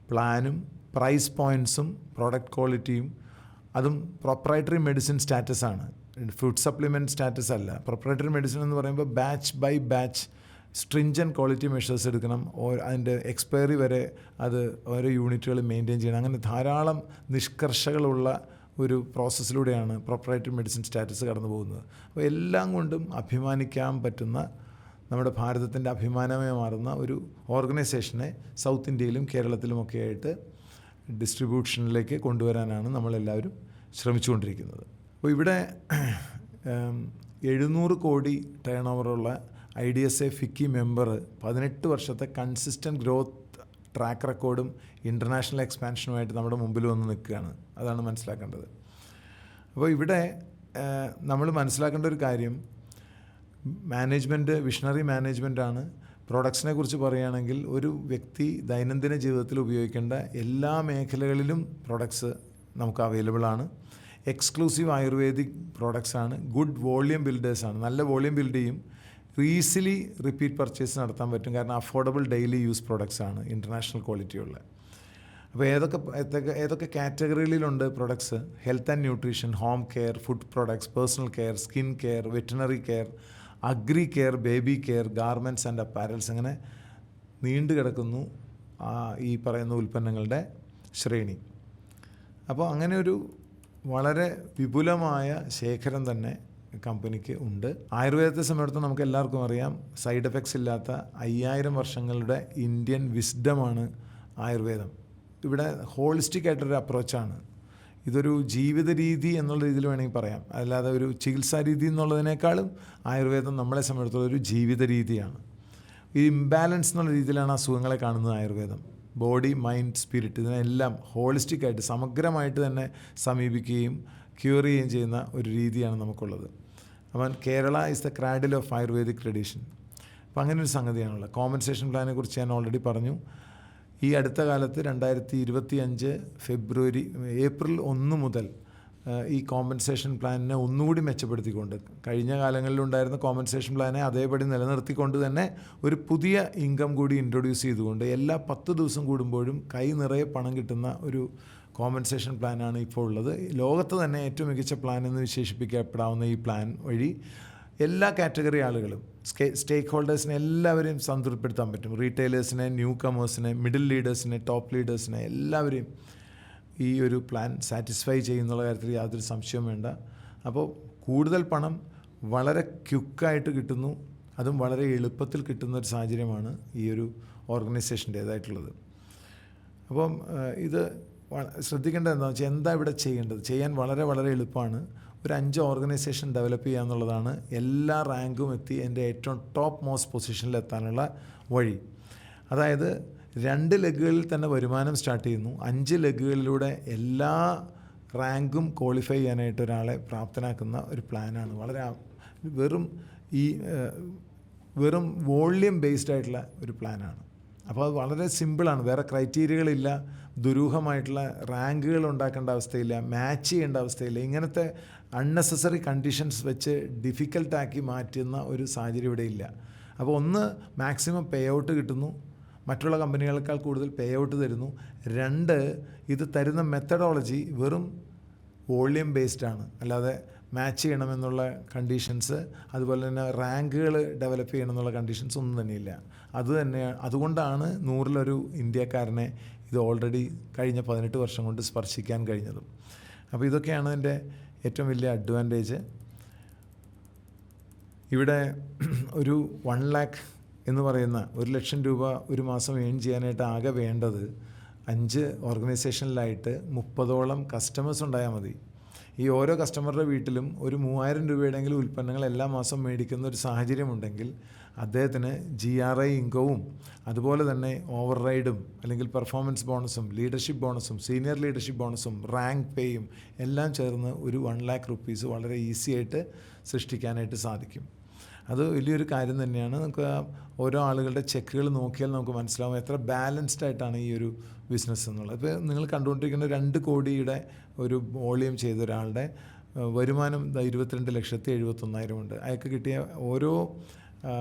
പ്ലാനും പ്രൈസ് പോയിൻറ്റ്സും പ്രോഡക്റ്റ് ക്വാളിറ്റിയും, അതും പ്രൊപ്രൈറ്ററി മെഡിസിൻ സ്റ്റാറ്റസാണ്, ഫുഡ് സപ്ലിമെൻറ്റ് സ്റ്റാറ്റസ് അല്ല. പ്രൊപ്രൈറ്ററി മെഡിസിൻ എന്ന് പറയുമ്പോൾ batch by batch stringent quality measures എടുക്കണം, അതിൻ്റെ എക്സ്പയറി വരെ അത് ഓരോ യൂണിറ്റുകൾ മെയിൻറ്റെയിൻ ചെയ്യണം. അങ്ങനെ ധാരാളം നിഷ്കർഷകളുള്ള ഒരു പ്രോസസ്സിലൂടെയാണ് പ്രൊപ്രൈറ്ററി മെഡിസിൻ സ്റ്റാറ്റസ് കടന്നു പോകുന്നത്. അപ്പോൾ എല്ലാം കൊണ്ടും അഭിമാനിക്കാൻ പറ്റുന്ന, നമ്മുടെ ഭാരതത്തിൻ്റെ അഭിമാനമായി മാറുന്ന ഒരു ഓർഗനൈസേഷനെ സൗത്ത് ഇന്ത്യയിലും കേരളത്തിലുമൊക്കെ ആയിട്ട് ഡിസ്ട്രിബ്യൂഷനിലേക്ക് കൊണ്ടുവരാനാണ് നമ്മളെല്ലാവരും ശ്രമിച്ചുകൊണ്ടിരിക്കുന്നത്. അപ്പോൾ ഇവിടെ 700 കോടി ടേൺ ഓവറുള്ള IDSA ഫിക്കി മെമ്പർ 18 വർഷത്തെ കൺസിസ്റ്റൻറ്റ് ഗ്രോത്ത് ട്രാക്ക് റെക്കോർഡും ഇൻ്റർനാഷണൽ എക്സ്പാൻഷനുമായിട്ട് നമ്മുടെ മുമ്പിൽ വന്ന് നിൽക്കുകയാണ്. അതാണ് മനസ്സിലാക്കേണ്ടത്. അപ്പോൾ ഇവിടെ നമ്മൾ മനസ്സിലാക്കേണ്ട ഒരു കാര്യം, മാനേജ്മെൻറ്റ് വിഷണറി മാനേജ്മെൻറ്റാണ്. പ്രോഡക്ട്സിനെ കുറിച്ച് പറയുകയാണെങ്കിൽ ഒരു വ്യക്തി ദൈനംദിന ജീവിതത്തിൽ ഉപയോഗിക്കേണ്ട എല്ലാ മേഖലകളിലും പ്രോഡക്ട്സ് നമുക്ക് അവൈലബിൾ ആണ്. എക്സ്ക്ലൂസീവ് ആയുർവേദിക് പ്രോഡക്ട്സ് ആണ്. ഗുഡ് വോളിയം ബിൽഡേഴ്സാണ്. നല്ല വോളിയം ബിൽഡ് ചെയ്യും. ഈസിലി റിപ്പീറ്റ് പർച്ചേസ് നടത്താൻ പറ്റും. കാരണം അഫോർഡബിൾ ഡെയിലി യൂസ് പ്രോഡക്ട്സ് ആണ്, ഇൻ്റർനാഷണൽ ക്വാളിറ്റിയുള്ള. അപ്പോൾ ഏതൊക്കെ കാറ്റഗറിയിലുണ്ട് products? Health and nutrition, home care, food products, personal care, skin care, veterinary care, agri care, baby care, garments and apparels, അങ്ങനെ നീണ്ടു കിടക്കുന്നു ഈ പറയുന്ന ഉൽപ്പന്നങ്ങളുടെ ശ്രേണി. അപ്പോൾ അങ്ങനെ ഒരു വളരെ വിപുലമായ ശേഖരം തന്നെ കമ്പനിക്ക് ഉണ്ട്. ആയുർവേദത്തെ സംബന്ധിച്ചിടത്തോളം നമുക്ക് എല്ലാവർക്കും അറിയാം, സൈഡ് എഫക്ട്സ് ഇല്ലാത്ത 5000 വർഷങ്ങളുടെ ഇന്ത്യൻ വിസ്ഡമാണ് ആയുർവേദം. ഇവിടെ ഹോളിസ്റ്റിക് ആയിട്ടൊരു അപ്രോച്ചാണ്. ഇതൊരു ജീവിത രീതി എന്നുള്ള രീതിയിൽ വേണമെങ്കിൽ പറയാം. അല്ലാതെ ഒരു ചികിത്സാ രീതി എന്നുള്ളതിനേക്കാളും ആയുർവേദം നമ്മളെ സംബന്ധിച്ചിടത്തോളം ഒരു ജീവിത രീതിയാണ്. ഈ ഇംബാലൻസ് എന്നുള്ള രീതിയിലാണ് അസുഖങ്ങളെ കാണുന്നത് ആയുർവേദം. ബോഡി, മൈൻഡ്, സ്പിരിറ്റ്, ഇതിനെല്ലാം ഹോളിസ്റ്റിക്കായിട്ട് സമഗ്രമായിട്ട് തന്നെ സമീപിക്കുകയും ക്യൂർ ചെയ്യുകയും ചെയ്യുന്ന ഒരു രീതിയാണ് നമുക്കുള്ളത്. അപ്പം Kerala is the cradle of ayurvedic tradition. അപ്പം അങ്ങനെ ഒരു സംഗതിയാണുള്ളത്. കോമ്പൻസേഷൻ പ്ലാനെ കുറിച്ച് ഞാൻ ഓൾറെഡി പറഞ്ഞു. ഈ അടുത്ത കാലത്ത് 2025 ഏപ്രിൽ 1 മുതൽ ഈ കോമ്പൻസേഷൻ പ്ലാനിനെ ഒന്നുകൂടി മെച്ചപ്പെടുത്തിക്കൊണ്ട്, കഴിഞ്ഞ കാലങ്ങളിലുണ്ടായിരുന്ന കോമ്പൻസേഷൻ പ്ലാനെ അതേപടി നിലനിർത്തിക്കൊണ്ട് തന്നെ ഒരു പുതിയ ഇൻകം കൂടി ഇൻട്രൊഡ്യൂസ് ചെയ്തുകൊണ്ട് എല്ലാ 10 ദിവസം കൂടുമ്പോഴും കൈ നിറയെ പണം കിട്ടുന്ന ഒരു കോമ്പൻസേഷൻ പ്ലാനാണ് ഇപ്പോൾ ഉള്ളത്. ലോകത്ത് തന്നെ ഏറ്റവും മികച്ച പ്ലാൻ എന്ന് വിശേഷിപ്പിക്കപ്പെടാവുന്ന ഈ പ്ലാൻ വഴി എല്ലാ കാറ്റഗറി ആളുകളും, സ്റ്റേക്ക് ഹോൾഡേഴ്സിനെ എല്ലാവരെയും സംതൃപ്തിപ്പെടുത്താൻ പറ്റും. റീറ്റെയിലേഴ്സിനെ, ന്യൂ കമേഴ്സിനെ, മിഡിൽ ലീഡേഴ്സിനെ, ടോപ്പ് ലീഡേഴ്സിനെ എല്ലാവരെയും ഈ ഒരു പ്ലാൻ സാറ്റിസ്ഫൈ ചെയ്യുന്നുള്ള കാര്യത്തിൽ യാതൊരു സംശയവും വേണ്ട. അപ്പോൾ കൂടുതൽ പണം വളരെ ക്വിക്കായിട്ട് കിട്ടുന്നു, അതും വളരെ എളുപ്പത്തിൽ കിട്ടുന്ന ഒരു സാഹചര്യമാണ് ഈ ഒരു ഓർഗനൈസേഷൻ്റേതായിട്ടുള്ളത്. അപ്പം ഇത് ശ്രദ്ധിക്കേണ്ടത് എന്താണെന്ന് വെച്ചാൽ, എന്താ ഇവിടെ ചെയ്യേണ്ടത്? ചെയ്യാൻ വളരെ വളരെ എളുപ്പമാണ്. ഒരു 5 ഓർഗനൈസേഷൻ ഡെവലപ്പ് ചെയ്യുക എന്നുള്ളതാണ് എല്ലാ റാങ്കും എത്തി എൻ്റെ ഏറ്റവും ടോപ്പ് മോസ്റ്റ് പൊസിഷനിലെത്താനുള്ള വഴി. അതായത് 2 ലെഗുകളിൽ തന്നെ വരുമാനം സ്റ്റാർട്ട് ചെയ്യുന്നു. 5 ലെഗുകളിലൂടെ എല്ലാ റാങ്കും ക്വാളിഫൈ ചെയ്യാനായിട്ട് ഒരാളെ പ്രാപ്തനാക്കുന്ന ഒരു പ്ലാനാണ്. വളരെ വെറും വോള്യം ബേസ്ഡ് ആയിട്ടുള്ള ഒരു പ്ലാനാണ്. അപ്പോൾ അത് വളരെ സിമ്പിളാണ്. വേറെ ക്രൈറ്റീരിയകളില്ല, ദുരൂഹമായിട്ടുള്ള റാങ്കുകൾ ഉണ്ടാക്കേണ്ട അവസ്ഥയില്ല, മാച്ച് ചെയ്യേണ്ട അവസ്ഥയില്ല. ഇങ്ങനത്തെ അൺനെസസറി കണ്ടീഷൻസ് വെച്ച് ഡിഫിക്കൽട്ടാക്കി മാറ്റുന്ന ഒരു സാഹചര്യം ഇവിടെ ഇല്ല. അപ്പോൾ ഒന്ന്, മാക്സിമം പേ ഔട്ട് കിട്ടുന്നു, മറ്റുള്ള കമ്പനികളെക്കാൾ കൂടുതൽ പേ ഔട്ട് തരുന്നു. 2, ഇത് തരുന്ന മെത്തഡോളജി വെറും വോള്യം ബേസ്ഡാണ്, അല്ലാതെ മാച്ച് ചെയ്യണമെന്നുള്ള കണ്ടീഷൻസ്, അതുപോലെ തന്നെ റാങ്കുകൾ ഡെവലപ്പ് ചെയ്യണമെന്നുള്ള കണ്ടീഷൻസ് ഒന്നും തന്നെയില്ല. അതുകൊണ്ടാണ് 100-ലൊരു ഇന്ത്യക്കാരനെ ഇത് ഓൾറെഡി കഴിഞ്ഞ 18 വർഷം കൊണ്ട് സ്പർശിക്കാൻ കഴിഞ്ഞതും. അപ്പോൾ ഇതൊക്കെയാണ് എൻ്റെ ഏറ്റവും വലിയ അഡ്വാൻറ്റേജ്. ഇവിടെ ഒരു 1 lakh എന്ന് പറയുന്ന 1 ലക്ഷം രൂപ ഒരു മാസം ഏൺ ചെയ്യാനായിട്ട് ആകെ വേണ്ടത് 5 ഓർഗനൈസേഷനിലായിട്ട് 30ഓളം കസ്റ്റമേഴ്സ് ഉണ്ടായാൽ മതി. ഈ ഓരോ കസ്റ്റമറുടെ വീട്ടിലും ഒരു 3000 രൂപയുടെയെങ്കിലും ഉൽപ്പന്നങ്ങൾ എല്ലാ മാസം മേടിക്കുന്ന ഒരു സാഹചര്യമുണ്ടെങ്കിൽ അദ്ദേഹത്തിന് GRI ഇൻകവും അതുപോലെ തന്നെ ഓവർ റൈഡും അല്ലെങ്കിൽ പെർഫോമൻസ് ബോണസും ലീഡർഷിപ്പ് ബോണസും സീനിയർ ലീഡർഷിപ്പ് ബോണസും റാങ്ക് പേയും എല്ലാം ചേർന്ന് ഒരു 1 lakh rupees വളരെ ഈസി ആയിട്ട് സൃഷ്ടിക്കാനായിട്ട് സാധിക്കും. അത് വലിയൊരു കാര്യം തന്നെയാണ്. നമുക്ക് ഓരോ ആളുകളുടെ ചെക്കുകൾ നോക്കിയാൽ നമുക്ക് മനസ്സിലാവും എത്ര ബാലൻസ്ഡ് ആയിട്ടാണ് ഈ ഒരു ബിസിനസ് എന്നുള്ളത്. ഇപ്പോൾ നിങ്ങൾ കണ്ടുകൊണ്ടിരിക്കുന്ന 2 കോടിയുടെ ഒരു വോളിയം ചെയ്ത ഒരാളുടെ വരുമാനം 22,71,000 ഉണ്ട്. അയാൾക്ക് കിട്ടിയ ഓരോ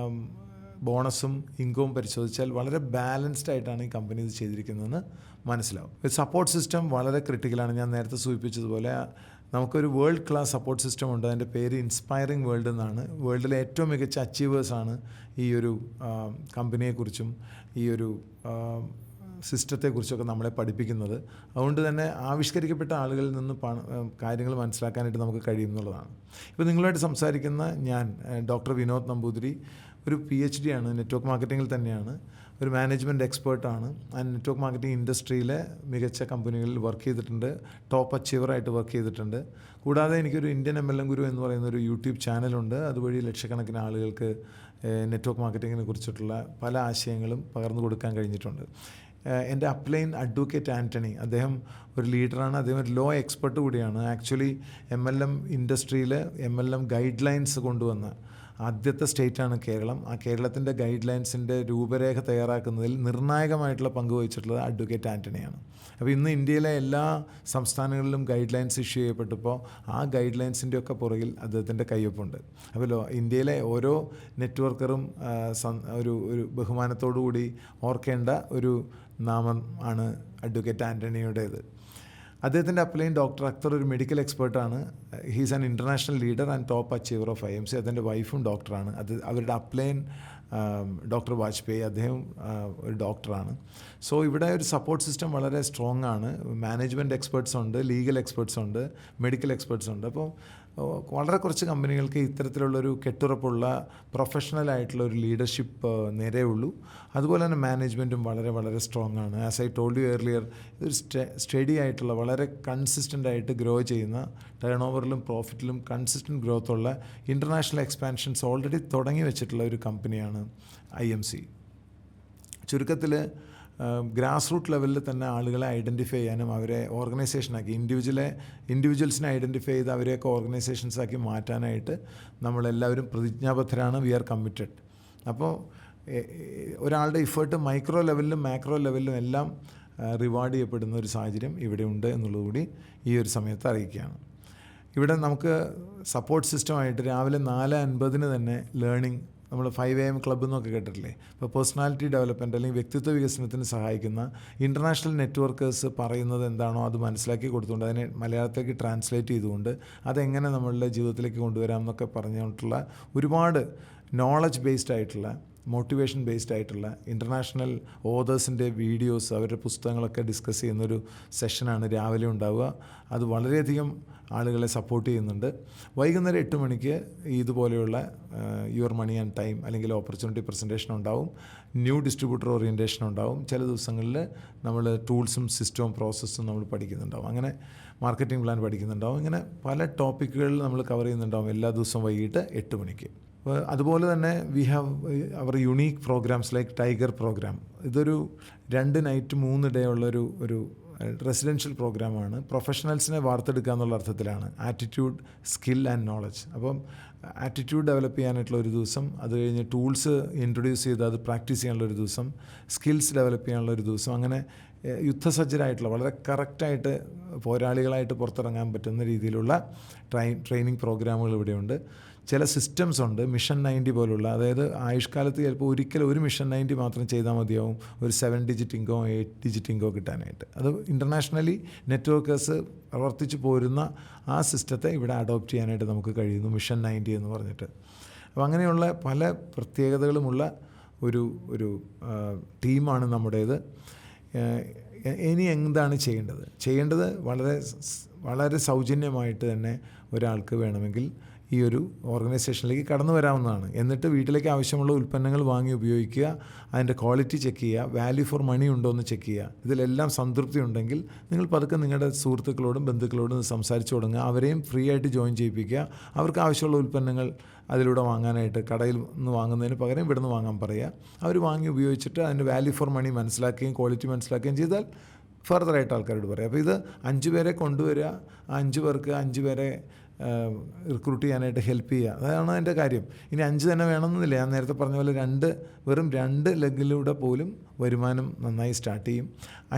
ബോണസും ഇൻകവും പരിശോധിച്ചാൽ വളരെ ബാലൻസ്ഡ് ആയിട്ടാണ് ഈ കമ്പനി ഇത് ചെയ്തിരിക്കുന്നതെന്ന് മനസ്സിലാവും. സപ്പോർട്ട് സിസ്റ്റം വളരെ ക്രിട്ടിക്കലാണ്. ഞാൻ നേരത്തെ സൂചിപ്പിച്ചതുപോലെ നമുക്കൊരു വേൾഡ് ക്ലാസ് സപ്പോർട്ട് സിസ്റ്റം ഉണ്ട്. അതിൻ്റെ പേര് ഇൻസ്പയറിംഗ് വേൾഡ് എന്നാണ്. വേൾഡിലെ ഏറ്റവും മികച്ച അച്ചീവേഴ്സാണ് ഈ ഒരു കമ്പനിയെക്കുറിച്ചും ഈ ഒരു സിസ്റ്റത്തെക്കുറിച്ചൊക്കെ നമ്മളെ പഠിപ്പിക്കുന്നത്. അതുകൊണ്ട് തന്നെ ആവിഷ്കരിക്കപ്പെട്ട ആളുകളിൽ നിന്ന് കാര്യങ്ങൾ മനസ്സിലാക്കാനായിട്ട് നമുക്ക് കഴിയും എന്നുള്ളതാണ്. ഇപ്പോൾ നിങ്ങളുമായിട്ട് സംസാരിക്കുന്ന ഞാൻ ഡോക്ടർ വിനോദ് നമ്പൂതിരി ഒരു PhD ആണ്, നെറ്റ്വർക്ക് മാർക്കറ്റിങ്ങിൽ തന്നെയാണ്, ഒരു മാനേജ്മെൻറ്റ് എക്സ്പേർട്ടാണ്. നെറ്റ്വർക്ക് മാർക്കറ്റിംഗ് ഇൻഡസ്ട്രിയിലെ മികച്ച കമ്പനികളിൽ വർക്ക് ചെയ്തിട്ടുണ്ട്, ടോപ്പ് അച്ചീവറായിട്ട് വർക്ക് ചെയ്തിട്ടുണ്ട്. കൂടാതെ എനിക്കൊരു ഇന്ത്യൻ MLM ഗുരു എന്ന് പറയുന്ന ഒരു യൂട്യൂബ് ചാനലുണ്ട്. അതുവഴി ലക്ഷക്കണക്കിന് ആളുകൾക്ക് നെറ്റ്വർക്ക് മാർക്കറ്റിങ്ങിനെ കുറിച്ചിട്ടുള്ള പല ആശയങ്ങളും പകർന്നു കൊടുക്കാൻ കഴിഞ്ഞിട്ടുണ്ട്. എൻ്റെ അപ്ലൈൻ അഡ്വക്കേറ്റ് ആൻ്റണി, അദ്ദേഹം ഒരു ലീഡറാണ്, അദ്ദേഹം ഒരു ലോ എക്സ്പെർട്ട് കൂടിയാണ്. ആക്ച്വലി MLM ഇൻഡസ്ട്രിയിൽ MLM ഗൈഡ് ലൈൻസ് കൊണ്ടുവന്ന ആദ്യത്തെ സ്റ്റേറ്റാണ് കേരളം. ആ കേരളത്തിൻ്റെ ഗൈഡ് ലൈൻസിൻ്റെ രൂപരേഖ തയ്യാറാക്കുന്നതിൽ നിർണായകമായിട്ടുള്ള പങ്ക് വഹിച്ചിട്ടുള്ളത് അഡ്വക്കേറ്റ് ആൻ്റണിയാണ്. അപ്പോൾ ഇന്ന് ഇന്ത്യയിലെ എല്ലാ സംസ്ഥാനങ്ങളിലും ഗൈഡ് ലൈൻസ് ഇഷ്യൂ ചെയ്യപ്പെട്ടപ്പോൾ ആ ഗൈഡ് ലൈൻസിൻ്റെ ഒക്കെ പുറകിൽ അദ്ദേഹത്തിൻ്റെ കയ്യൊപ്പുണ്ട്. അപ്പോൾ ഇന്ത്യയിലെ ഓരോ നെറ്റ്വർക്കറും ഒരു ബഹുമാനത്തോടു കൂടി ഓർക്കേണ്ട ഒരു നാമം ആണ് അഡ്വക്കേറ്റ് ആൻ്റണിയുടേത്. അദ്ദേഹത്തിൻ്റെ അപ്ലൈൻ ഡോക്ടർ അക്തർ ഒരു മെഡിക്കൽ എക്സ്പേർട്ടാണ്. He's an international leader and top achiever of IMC. അതിൻ്റെ വൈഫും ഡോക്ടറാണ്. അവരുടെ അപ്ലൈൻ ഡോക്ടർ വാജ്പേയി, അദ്ദേഹം ഒരു ഡോക്ടറാണ്. സോ ഇവിടെ ഒരു സപ്പോർട്ട് സിസ്റ്റം വളരെ സ്ട്രോങ് ആണ്. മാനേജ്മെൻറ്റ് എക്സ്പേർട്സ് ഉണ്ട്, ലീഗൽ എക്സ്പേർട്സ് ഉണ്ട്, മെഡിക്കൽ എക്സ്പേർട്സ് ഉണ്ട്. അപ്പോൾ വളരെ കുറച്ച് കമ്പനികൾക്ക് ഇത്തരത്തിലുള്ളൊരു കെട്ടുറപ്പുള്ള പ്രൊഫഷണലായിട്ടുള്ള ഒരു ലീഡർഷിപ്പ് നേരെയുള്ളൂ. അതുപോലെ തന്നെ മാനേജ്മെൻറ്റും വളരെ വളരെ സ്ട്രോങ് ആണ്. As I told you earlier, ഇതൊരു സ്റ്റഡി ആയിട്ടുള്ള വളരെ കൺസിസ്റ്റൻ്റ് ആയിട്ട് ഗ്രോ ചെയ്യുന്ന, ടേൺ ഓവറിലും പ്രോഫിറ്റിലും കൺസിസ്റ്റൻറ്റ് ഗ്രോത്ത് ഉള്ള ഇൻ്റർനാഷണൽ എക്സ്പാൻഷൻസ് ഓൾറെഡി തുടങ്ങി വെച്ചിട്ടുള്ള ഒരു കമ്പനിയാണ് IMC. ചുരുക്കത്തിൽ ഗ്രാസ് റൂട്ട് ലെവലിൽ തന്നെ ആളുകളെ ഐഡൻറ്റിഫൈ ചെയ്യാനും അവരെ ഓർഗനൈസേഷനാക്കി ഇൻഡിവിജ്വൽസിനെ ഐഡൻറ്റിഫൈ ചെയ്ത് അവരെയൊക്കെ ഓർഗനൈസേഷൻസാക്കി മാറ്റാനായിട്ട് നമ്മളെല്ലാവരും പ്രതിജ്ഞാബദ്ധരാണ്. V are committed. അപ്പോൾ ഒരാളുടെ ഇഫേർട്ട് മൈക്രോ ലെവലിലും മാക്രോ ലെവലിലും എല്ലാം റിവാർഡ് ചെയ്യപ്പെടുന്ന ഒരു സാഹചര്യം ഇവിടെ ഉണ്ട് എന്നുള്ളതുകൂടി ഈ ഒരു സമയത്ത് അറിയിക്കുകയാണ്. ഇവിടെ നമുക്ക് സപ്പോർട്ട് സിസ്റ്റമായിട്ട് രാവിലെ 4:50 തന്നെ ലേണിംഗ്, നമ്മൾ 5 AM ക്ലബ്ബ് എന്നൊക്കെ കേട്ടിട്ടില്ലേ. ഇപ്പോൾ പേഴ്സണാലിറ്റി ഡെവലപ്മെൻറ്റ് അല്ലെങ്കിൽ വ്യക്തിത്വ വികസനത്തിന് സഹായിക്കുന്ന ഇൻ്റർനാഷണൽ നെറ്റ്വർക്കേഴ്സ് പറയുന്നത് എന്താണോ അത് മനസ്സിലാക്കി കൊടുത്തുകൊണ്ട് അതിനെ മലയാളത്തിലേക്ക് ട്രാൻസ്ലേറ്റ് ചെയ്തുകൊണ്ട് അതെങ്ങനെ നമ്മളുടെ ജീവിതത്തിലേക്ക് കൊണ്ടുവരാം എന്നൊക്കെ പറഞ്ഞിട്ടുള്ള ഒരുപാട് നോളജ് ബേസ്ഡ് ആയിട്ടുള്ള, മോട്ടിവേഷൻ ബേസ്ഡ് ആയിട്ടുള്ള ഇൻ്റർനാഷണൽ ഓതേഴ്സിൻ്റെ വീഡിയോസ്, അവരുടെ പുസ്തകങ്ങളൊക്കെ ഡിസ്കസ് ചെയ്യുന്നൊരു സെഷനാണ് രാവിലെ ഉണ്ടാവുക. അത് വളരെയധികം ആളുകളെ സപ്പോർട്ട് ചെയ്യുന്നുണ്ട്. വൈകുന്നേരം 8 മണിക്ക് ഇതുപോലെയുള്ള യുവർ മണി ആൻഡ് ടൈം അല്ലെങ്കിൽ ഓപ്പർച്യൂണിറ്റി പ്രസൻറ്റേഷൻ ഉണ്ടാവും, ന്യൂ ഡിസ്ട്രിബ്യൂട്ടർ ഓറിയൻറ്റേഷൻ ഉണ്ടാവും. ചില ദിവസങ്ങളിൽ നമ്മൾ ടൂൾസും സിസ്റ്റവും പ്രോസസ്സും നമ്മൾ പഠിക്കുന്നുണ്ടാവും. അങ്ങനെ മാർക്കറ്റിംഗ് പ്ലാൻ പഠിക്കുന്നുണ്ടാവും. ഇങ്ങനെ പല ടോപ്പിക്കുകളിൽ നമ്മൾ കവർ ചെയ്യുന്നുണ്ടാവും എല്ലാ ദിവസവും വൈകിട്ട് 8 മണിക്ക്. അതുപോലെ തന്നെ we have our unique programmes like tiger programme. ഇതൊരു 2 നൈറ്റ് 3 ഡേ ഉള്ളൊരു റെസിഡൻഷ്യൽ പ്രോഗ്രാമാണ്. പ്രൊഫഷണൽസിനെ വാർത്തെടുക്കുക എന്നുള്ള അർത്ഥത്തിലാണ്. Attitude, skill and knowledge. അപ്പം ആറ്റിറ്റ്യൂഡ് ഡെവലപ്പ് ചെയ്യാനായിട്ടുള്ള ഒരു ദിവസം, അത് കഴിഞ്ഞ് ടൂൾസ് ഇൻട്രൊഡ്യൂസ് ചെയ്ത് അത് പ്രാക്ടീസ് ചെയ്യാനുള്ളൊരു ദിവസം, സ്കിൽസ് ഡെവലപ്പ് ചെയ്യാനുള്ളൊരു ദിവസം, അങ്ങനെ യുദ്ധസജ്ജരായിട്ടുള്ള വളരെ കറക്റ്റായിട്ട് പോരാളികളായിട്ട് പുറത്തിറങ്ങാൻ പറ്റുന്ന രീതിയിലുള്ള ട്രെയിനിങ് പ്രോഗ്രാമുകൾ ഇവിടെയുണ്ട്. ചില സിസ്റ്റംസ് ഉണ്ട്, മിഷൻ 90 പോലുള്ള, അതായത് ആയുഷ്കാലത്ത് ചിലപ്പോൾ ഒരു മിഷൻ 90 മാത്രം ചെയ്താൽ മതിയാവും ഒരു 7 ഡിജിറ്റ് ഇൻകോ 8 ഡിജിറ്റ് ഇൻകോ കിട്ടാനായിട്ട്. അത് ഇൻ്റർനാഷണലി നെറ്റ്വർക്കേഴ്സ് പ്രവർത്തിച്ച് പോരുന്ന ആ സിസ്റ്റത്തെ ഇവിടെ അഡോപ്റ്റ് ചെയ്യാനായിട്ട് നമുക്ക് കഴിയുന്നു, മിഷൻ 90 എന്ന് പറഞ്ഞിട്ട്. അപ്പോൾ അങ്ങനെയുള്ള പല പ്രത്യേകതകളുമുള്ള ഒരു ടീമാണ് നമ്മുടേത്. ഇനി എന്താണ് ചെയ്യേണ്ടത്? വളരെ സൗജന്യമായിട്ട് തന്നെ ഒരാൾക്ക് വേണമെങ്കിൽ ഈ ഒരു ഓർഗനൈസേഷനിലേക്ക് കടന്നു വരാവുന്നതാണ്. എന്നിട്ട് വീട്ടിലേക്ക് ആവശ്യമുള്ള ഉൽപ്പന്നങ്ങൾ വാങ്ങി ഉപയോഗിക്കുക, അതിൻ്റെ ക്വാളിറ്റി ചെക്ക് ചെയ്യുക, വാല്യൂ ഫോർ മണി ഉണ്ടോ എന്ന് ചെക്ക് ചെയ്യുക. ഇതിലെല്ലാം സംതൃപ്തി ഉണ്ടെങ്കിൽ നിങ്ങൾ പതുക്കെ നിങ്ങളുടെ സുഹൃത്തുക്കളോടും ബന്ധുക്കളോടും സംസാരിച്ച് തുടങ്ങുക. അവരെയും ഫ്രീ ആയിട്ട് ജോയിൻ ചെയ്യിപ്പിക്കുക. അവർക്ക് ആവശ്യമുള്ള ഉൽപ്പന്നങ്ങൾ അതിലൂടെ വാങ്ങാനായിട്ട് കടയിൽ നിന്ന് വാങ്ങുന്നതിന് പകരം ഇവിടെ നിന്ന് വാങ്ങാൻ പറയുക. അവർ വാങ്ങി ഉപയോഗിച്ചിട്ട് അതിൻ്റെ വാല്യൂ ഫോർ മണി മനസ്സിലാക്കുകയും ക്വാളിറ്റി മനസ്സിലാക്കുകയും ചെയ്താൽ ഫർദറായിട്ട് ആൾക്കാരോട് പറയാം. അപ്പോൾ ഇത് 5 പേരെ കൊണ്ടുവരിക, 5 പേർക്ക് 5 പേരെ റിക്രൂട്ട് ചെയ്യാനായിട്ട് ഹെൽപ്പ് ചെയ്യുക, അതാണ് അതിൻ്റെ കാര്യം. ഇനി 5 തന്നെ വേണമെന്നില്ല. ഞാൻ നേരത്തെ പറഞ്ഞ പോലെ വെറും 2 ലെഗിലൂടെ പോലും വരുമാനം നന്നായി സ്റ്റാർട്ട് ചെയ്യും.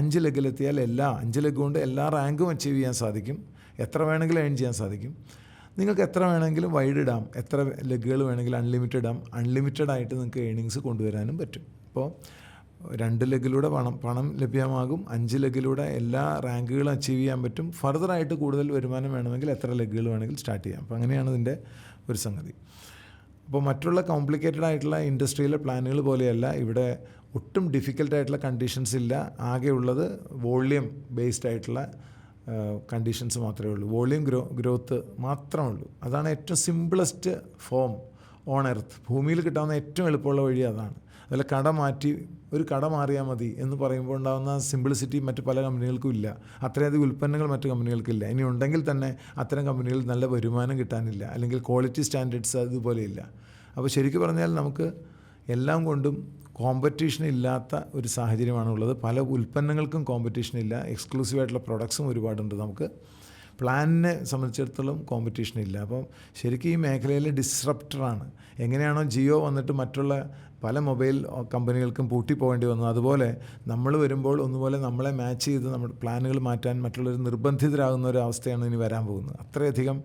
5 ലെഗിലെത്തിയാൽ 5 ലെഗ് കൊണ്ട് എല്ലാ റാങ്കും അച്ചീവ് ചെയ്യാൻ സാധിക്കും. എത്ര വേണമെങ്കിലും ഏൺ ചെയ്യാൻ സാധിക്കും. നിങ്ങൾക്ക് എത്ര വേണമെങ്കിലും വൈഡ് ഇടാം, എത്ര ലെഗുകൾ വേണമെങ്കിലും അൺലിമിറ്റഡ് ആയിട്ട് നിങ്ങൾക്ക് ഏണിങ്സ് കൊണ്ടുവരാനും പറ്റും. അപ്പോൾ 2 ലെഗിലൂടെ പണം ലഭ്യമാകും, 5 ലെഗിലൂടെ എല്ലാ റാങ്കുകളും അച്ചീവ് ചെയ്യാൻ പറ്റും. ഫർദറായിട്ട് കൂടുതൽ വരുമാനം വേണമെങ്കിൽ എത്ര ലെഗുകൾ വേണമെങ്കിൽ സ്റ്റാർട്ട് ചെയ്യാം. അപ്പോൾ അങ്ങനെയാണ് ഇതിൻ്റെ ഒരു സംഗതി. അപ്പോൾ മറ്റുള്ള കോംപ്ലിക്കേറ്റഡ് ആയിട്ടുള്ള ഇൻഡസ്ട്രിയിലെ പ്ലാനുകൾ പോലെയല്ല ഇവിടെ. ഒട്ടും ഡിഫിക്കൽട്ടായിട്ടുള്ള കണ്ടീഷൻസ് ഇല്ല. ആകെയുള്ളത് വോള്യം ബേസ്ഡ് ആയിട്ടുള്ള കണ്ടീഷൻസ് മാത്രമേ ഉള്ളൂ. വോള്യം ഗ്രോത്ത് മാത്രമേ ഉള്ളൂ. അതാണ് ഏറ്റവും സിമ്പിളസ്റ്റ് ഫോം ഓൺ എർത്ത്. ഭൂമിയിൽ കിട്ടാവുന്ന ഏറ്റവും എളുപ്പമുള്ള വഴി അതാണ്. അതിൽ ഒരു കട മാറിയാൽ മതി എന്ന് പറയുമ്പോൾ ഉണ്ടാകുന്ന സിംപ്ലിസിറ്റി മറ്റ് പല കമ്പനികൾക്കും ഇല്ല. അത്രയധികം ഉൽപ്പന്നങ്ങൾ മറ്റ് കമ്പനികൾക്കില്ല. ഇനി ഉണ്ടെങ്കിൽ തന്നെ അത്തരം കമ്പനികളിൽ നല്ല വരുമാനം കിട്ടാനില്ല, അല്ലെങ്കിൽ ക്വാളിറ്റി സ്റ്റാൻഡേർഡ്സ് അതുപോലെ ഇല്ല. അപ്പോൾ ശരിക്കും പറഞ്ഞാൽ നമുക്ക് എല്ലാം കൊണ്ടും കോമ്പറ്റീഷൻ ഇല്ലാത്ത ഒരു സാഹചര്യമാണുള്ളത്. പല ഉൽപ്പന്നങ്ങൾക്കും കോമ്പറ്റീഷൻ ഇല്ല. എക്സ്ക്ലൂസീവായിട്ടുള്ള പ്രൊഡക്ട്സും ഒരുപാടുണ്ട്. നമുക്ക് പ്ലാനിനെ സംബന്ധിച്ചിടത്തോളം കോമ്പറ്റീഷൻ ഇല്ല. അപ്പം ശരിക്കും ഈ മേഖലയിലെ ഡിസ്റപ്റ്ററാണ്. എങ്ങനെയാണോ ജിയോ വന്നിട്ട് മറ്റുള്ള പല മൊബൈൽ കമ്പനികൾക്കും പൂട്ടിപ്പോകേണ്ടി വന്നു, അതുപോലെ നമ്മൾ വരുമ്പോൾ ഒന്നുപോലെ നമ്മളെ മാച്ച് ചെയ്ത് നമ്മുടെ പ്ലാനുകൾ മാറ്റാൻ മറ്റുള്ളവർ നിർബന്ധിതരാകുന്ന ഒരു അവസ്ഥയാണ് ഇനി വരാൻ പോകുന്നത്. അത്രയധികം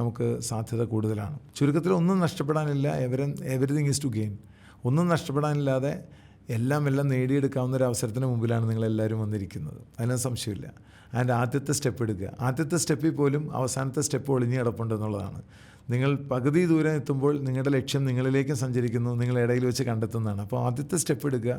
നമുക്ക് സാധ്യത കൂടുതലാണ്. ചുരുക്കത്തിൽ ഒന്നും നഷ്ടപ്പെടാനില്ല. Everything is to gain. ഒന്നും നഷ്ടപ്പെടാനില്ലാതെ എല്ലാം നേടിയെടുക്കാവുന്ന ഒരു അവസരത്തിന് മുമ്പിലാണ് നിങ്ങളെല്ലാവരും വന്നിരിക്കുന്നത്. അതിനൊന്നും സംശയമില്ല. അതിൻ്റെ ആദ്യത്തെ സ്റ്റെപ്പ് എടുക്കുക. ആദ്യത്തെ സ്റ്റെപ്പിൽ പോലും അവസാനത്തെ സ്റ്റെപ്പ് ഒളിഞ്ഞ് കിടപ്പുണ്ട് എന്നുള്ളതാണ്. നിങ്ങൾ പകുതി ദൂരം എത്തുമ്പോൾ നിങ്ങളുടെ ലക്ഷ്യം നിങ്ങളിലേക്ക് സഞ്ചരിക്കുന്നു, നിങ്ങൾ ഇടയിൽ വെച്ച് കണ്ടെത്തുന്നതാണ്. അപ്പോൾ ആദ്യത്തെ സ്റ്റെപ്പ് എടുക്കുക.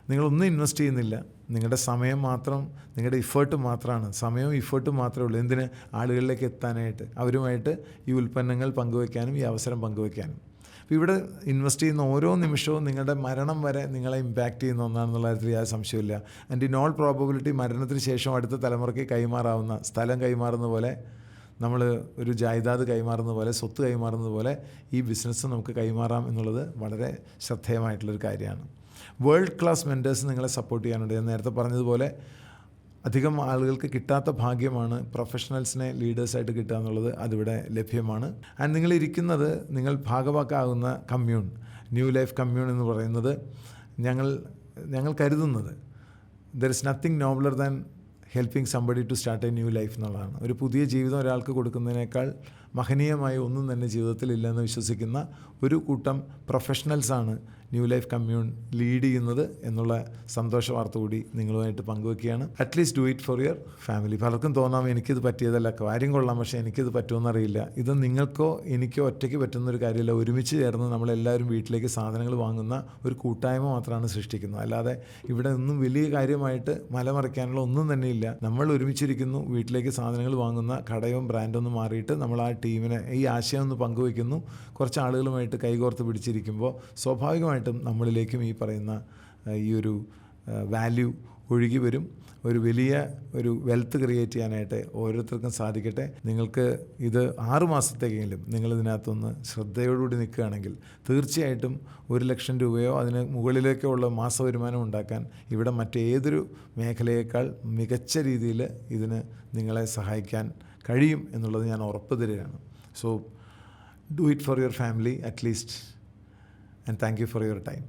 നിങ്ങളൊന്നും ഇൻവെസ്റ്റ് ചെയ്യുന്നില്ല. നിങ്ങളുടെ സമയം മാത്രം, നിങ്ങളുടെ ഇഫേർട്ട് മാത്രമാണ്. സമയവും ഇഫേർട്ടും മാത്രമേ ഉള്ളൂ. എന്തിന്? ആളുകളിലേക്ക് എത്താനായിട്ട്, അവരുമായിട്ട് ഈ ഉൽപ്പന്നങ്ങൾ പങ്കുവയ്ക്കാനും ഈ അവസരം പങ്കുവയ്ക്കാനും. അപ്പോൾ ഇവിടെ ഇൻവെസ്റ്റ് ചെയ്യുന്ന ഓരോ നിമിഷവും നിങ്ങളുടെ മരണം വരെ നിങ്ങളെ ഇമ്പാക്റ്റ് ചെയ്യുന്ന ഒന്നാണെന്നുള്ള കാര്യത്തിൽ യാതൊരു സംശയമില്ല. ആൻഡ് ഇൻ ഓൾ പ്രോബബിലിറ്റി മരണത്തിന് ശേഷം അടുത്ത തലമുറയ്ക്ക് കൈമാറാവുന്ന, സ്ഥലം കൈമാറുന്ന പോലെ, നമ്മൾ ഒരു ജായ്ദാദ് കൈമാറുന്ന പോലെ, സ്വത്ത് കൈമാറുന്നത് പോലെ ഈ ബിസിനസ് നമുക്ക് കൈമാറാം എന്നുള്ളത് വളരെ ശ്രദ്ധേയമായിട്ടുള്ളൊരു കാര്യമാണ്. വേൾഡ് ക്ലാസ് മെൻറ്റേഴ്സ് നിങ്ങളെ സപ്പോർട്ട് ചെയ്യാനുണ്ട്. ഞാൻ നേരത്തെ പറഞ്ഞതുപോലെ അധികം ആളുകൾക്ക് കിട്ടാത്ത ഭാഗ്യമാണ് പ്രൊഫഷണൽസിനെ ലീഡേഴ്സായിട്ട് കിട്ടുക എന്നുള്ളത്. അതിവിടെ ലഭ്യമാണ്. ആൻഡ് നിങ്ങളിരിക്കുന്നത്, നിങ്ങൾ ഭാഗവാക്കാകുന്ന കമ്മ്യൂൺ, ന്യൂ ലൈഫ് കമ്മ്യൂൺ എന്ന് പറയുന്നത്, ഞങ്ങൾ കരുതുന്നത് there is nothing nobler than helping somebody to start a new life എന്നുള്ളതാണ്. ഒരു പുതിയ ജീവിതം ഒരാൾക്ക് കൊടുക്കുന്നതിനേക്കാൾ മഹനീയമായി ഒന്നും തന്നെ ജീവിതത്തിലില്ലെന്ന് വിശ്വസിക്കുന്ന ഒരു കൂട്ടം പ്രൊഫഷണൽസാണ് ന്യൂ ലൈഫ് കമ്മ്യൂൺ ലീഡ് ചെയ്യുന്നത് എന്നുള്ള സന്തോഷ വാർത്ത കൂടി നിങ്ങളുമായിട്ട് പങ്കുവെക്കുകയാണ്. At least do it for your family. പലർക്കും തോന്നാം എനിക്കിത് പറ്റിയതല്ല, കാര്യം കൊള്ളാം, പക്ഷേ എനിക്കിത് പറ്റുമെന്നറിയില്ല. ഇത് നിങ്ങൾക്കോ എനിക്കോ ഒറ്റയ്ക്ക് പറ്റുന്നൊരു കാര്യമില്ല. ഒരുമിച്ച് ചേർന്ന് നമ്മളെല്ലാവരും വീട്ടിലേക്ക് സാധനങ്ങൾ വാങ്ങുന്ന ഒരു കൂട്ടായ്മ മാത്രമാണ് സൃഷ്ടിക്കുന്നത്. അല്ലാതെ ഇവിടെ ഒന്നും വലിയ കാര്യമായിട്ട് മലമറിക്കാനുള്ള ഒന്നും തന്നെ ഇല്ല. നമ്മൾ ഒരുമിച്ചിരിക്കുന്നു, വീട്ടിലേക്ക് സാധനങ്ങൾ വാങ്ങുന്ന കടയും ബ്രാൻഡൊന്നും മാറിയിട്ട് നമ്മൾ ആ ടീമിനെ ഈ ആശയം ഒന്ന് പങ്കുവയ്ക്കുന്നു. കുറച്ച് ആളുകളുമായിട്ട് കൈകോർത്ത് പിടിച്ചിരിക്കുമ്പോൾ സ്വാഭാവികമായിട്ടും നമ്മളിലേക്കും ഈ പറയുന്ന ഈ ഒരു വാല്യൂ ഒഴുകി വരും. ഒരു വലിയ ഒരു വെൽത്ത് ക്രിയേറ്റ് ചെയ്യാനായിട്ട് ഓരോരുത്തർക്കും സാധിക്കട്ടെ. നിങ്ങൾക്ക് ഇത് 6 മാസത്തേക്കെങ്കിലും നിങ്ങളിതിനകത്തൊന്ന് ശ്രദ്ധയോടുകൂടി നിൽക്കുകയാണെങ്കിൽ തീർച്ചയായിട്ടും 1 ലക്ഷം രൂപയോ അതിന് മുകളിലേക്കോ ഉള്ള മാസ വരുമാനം ഉണ്ടാക്കാൻ ഇവിടെ മറ്റേതൊരു മേഖലയേക്കാൾ മികച്ച രീതിയിൽ ഇതിന് നിങ്ങളെ സഹായിക്കാൻ കഴിയും എന്നുള്ളത് ഞാൻ ഉറപ്പ് തരികയാണ്. So do it for your family at least, and thank you for your time.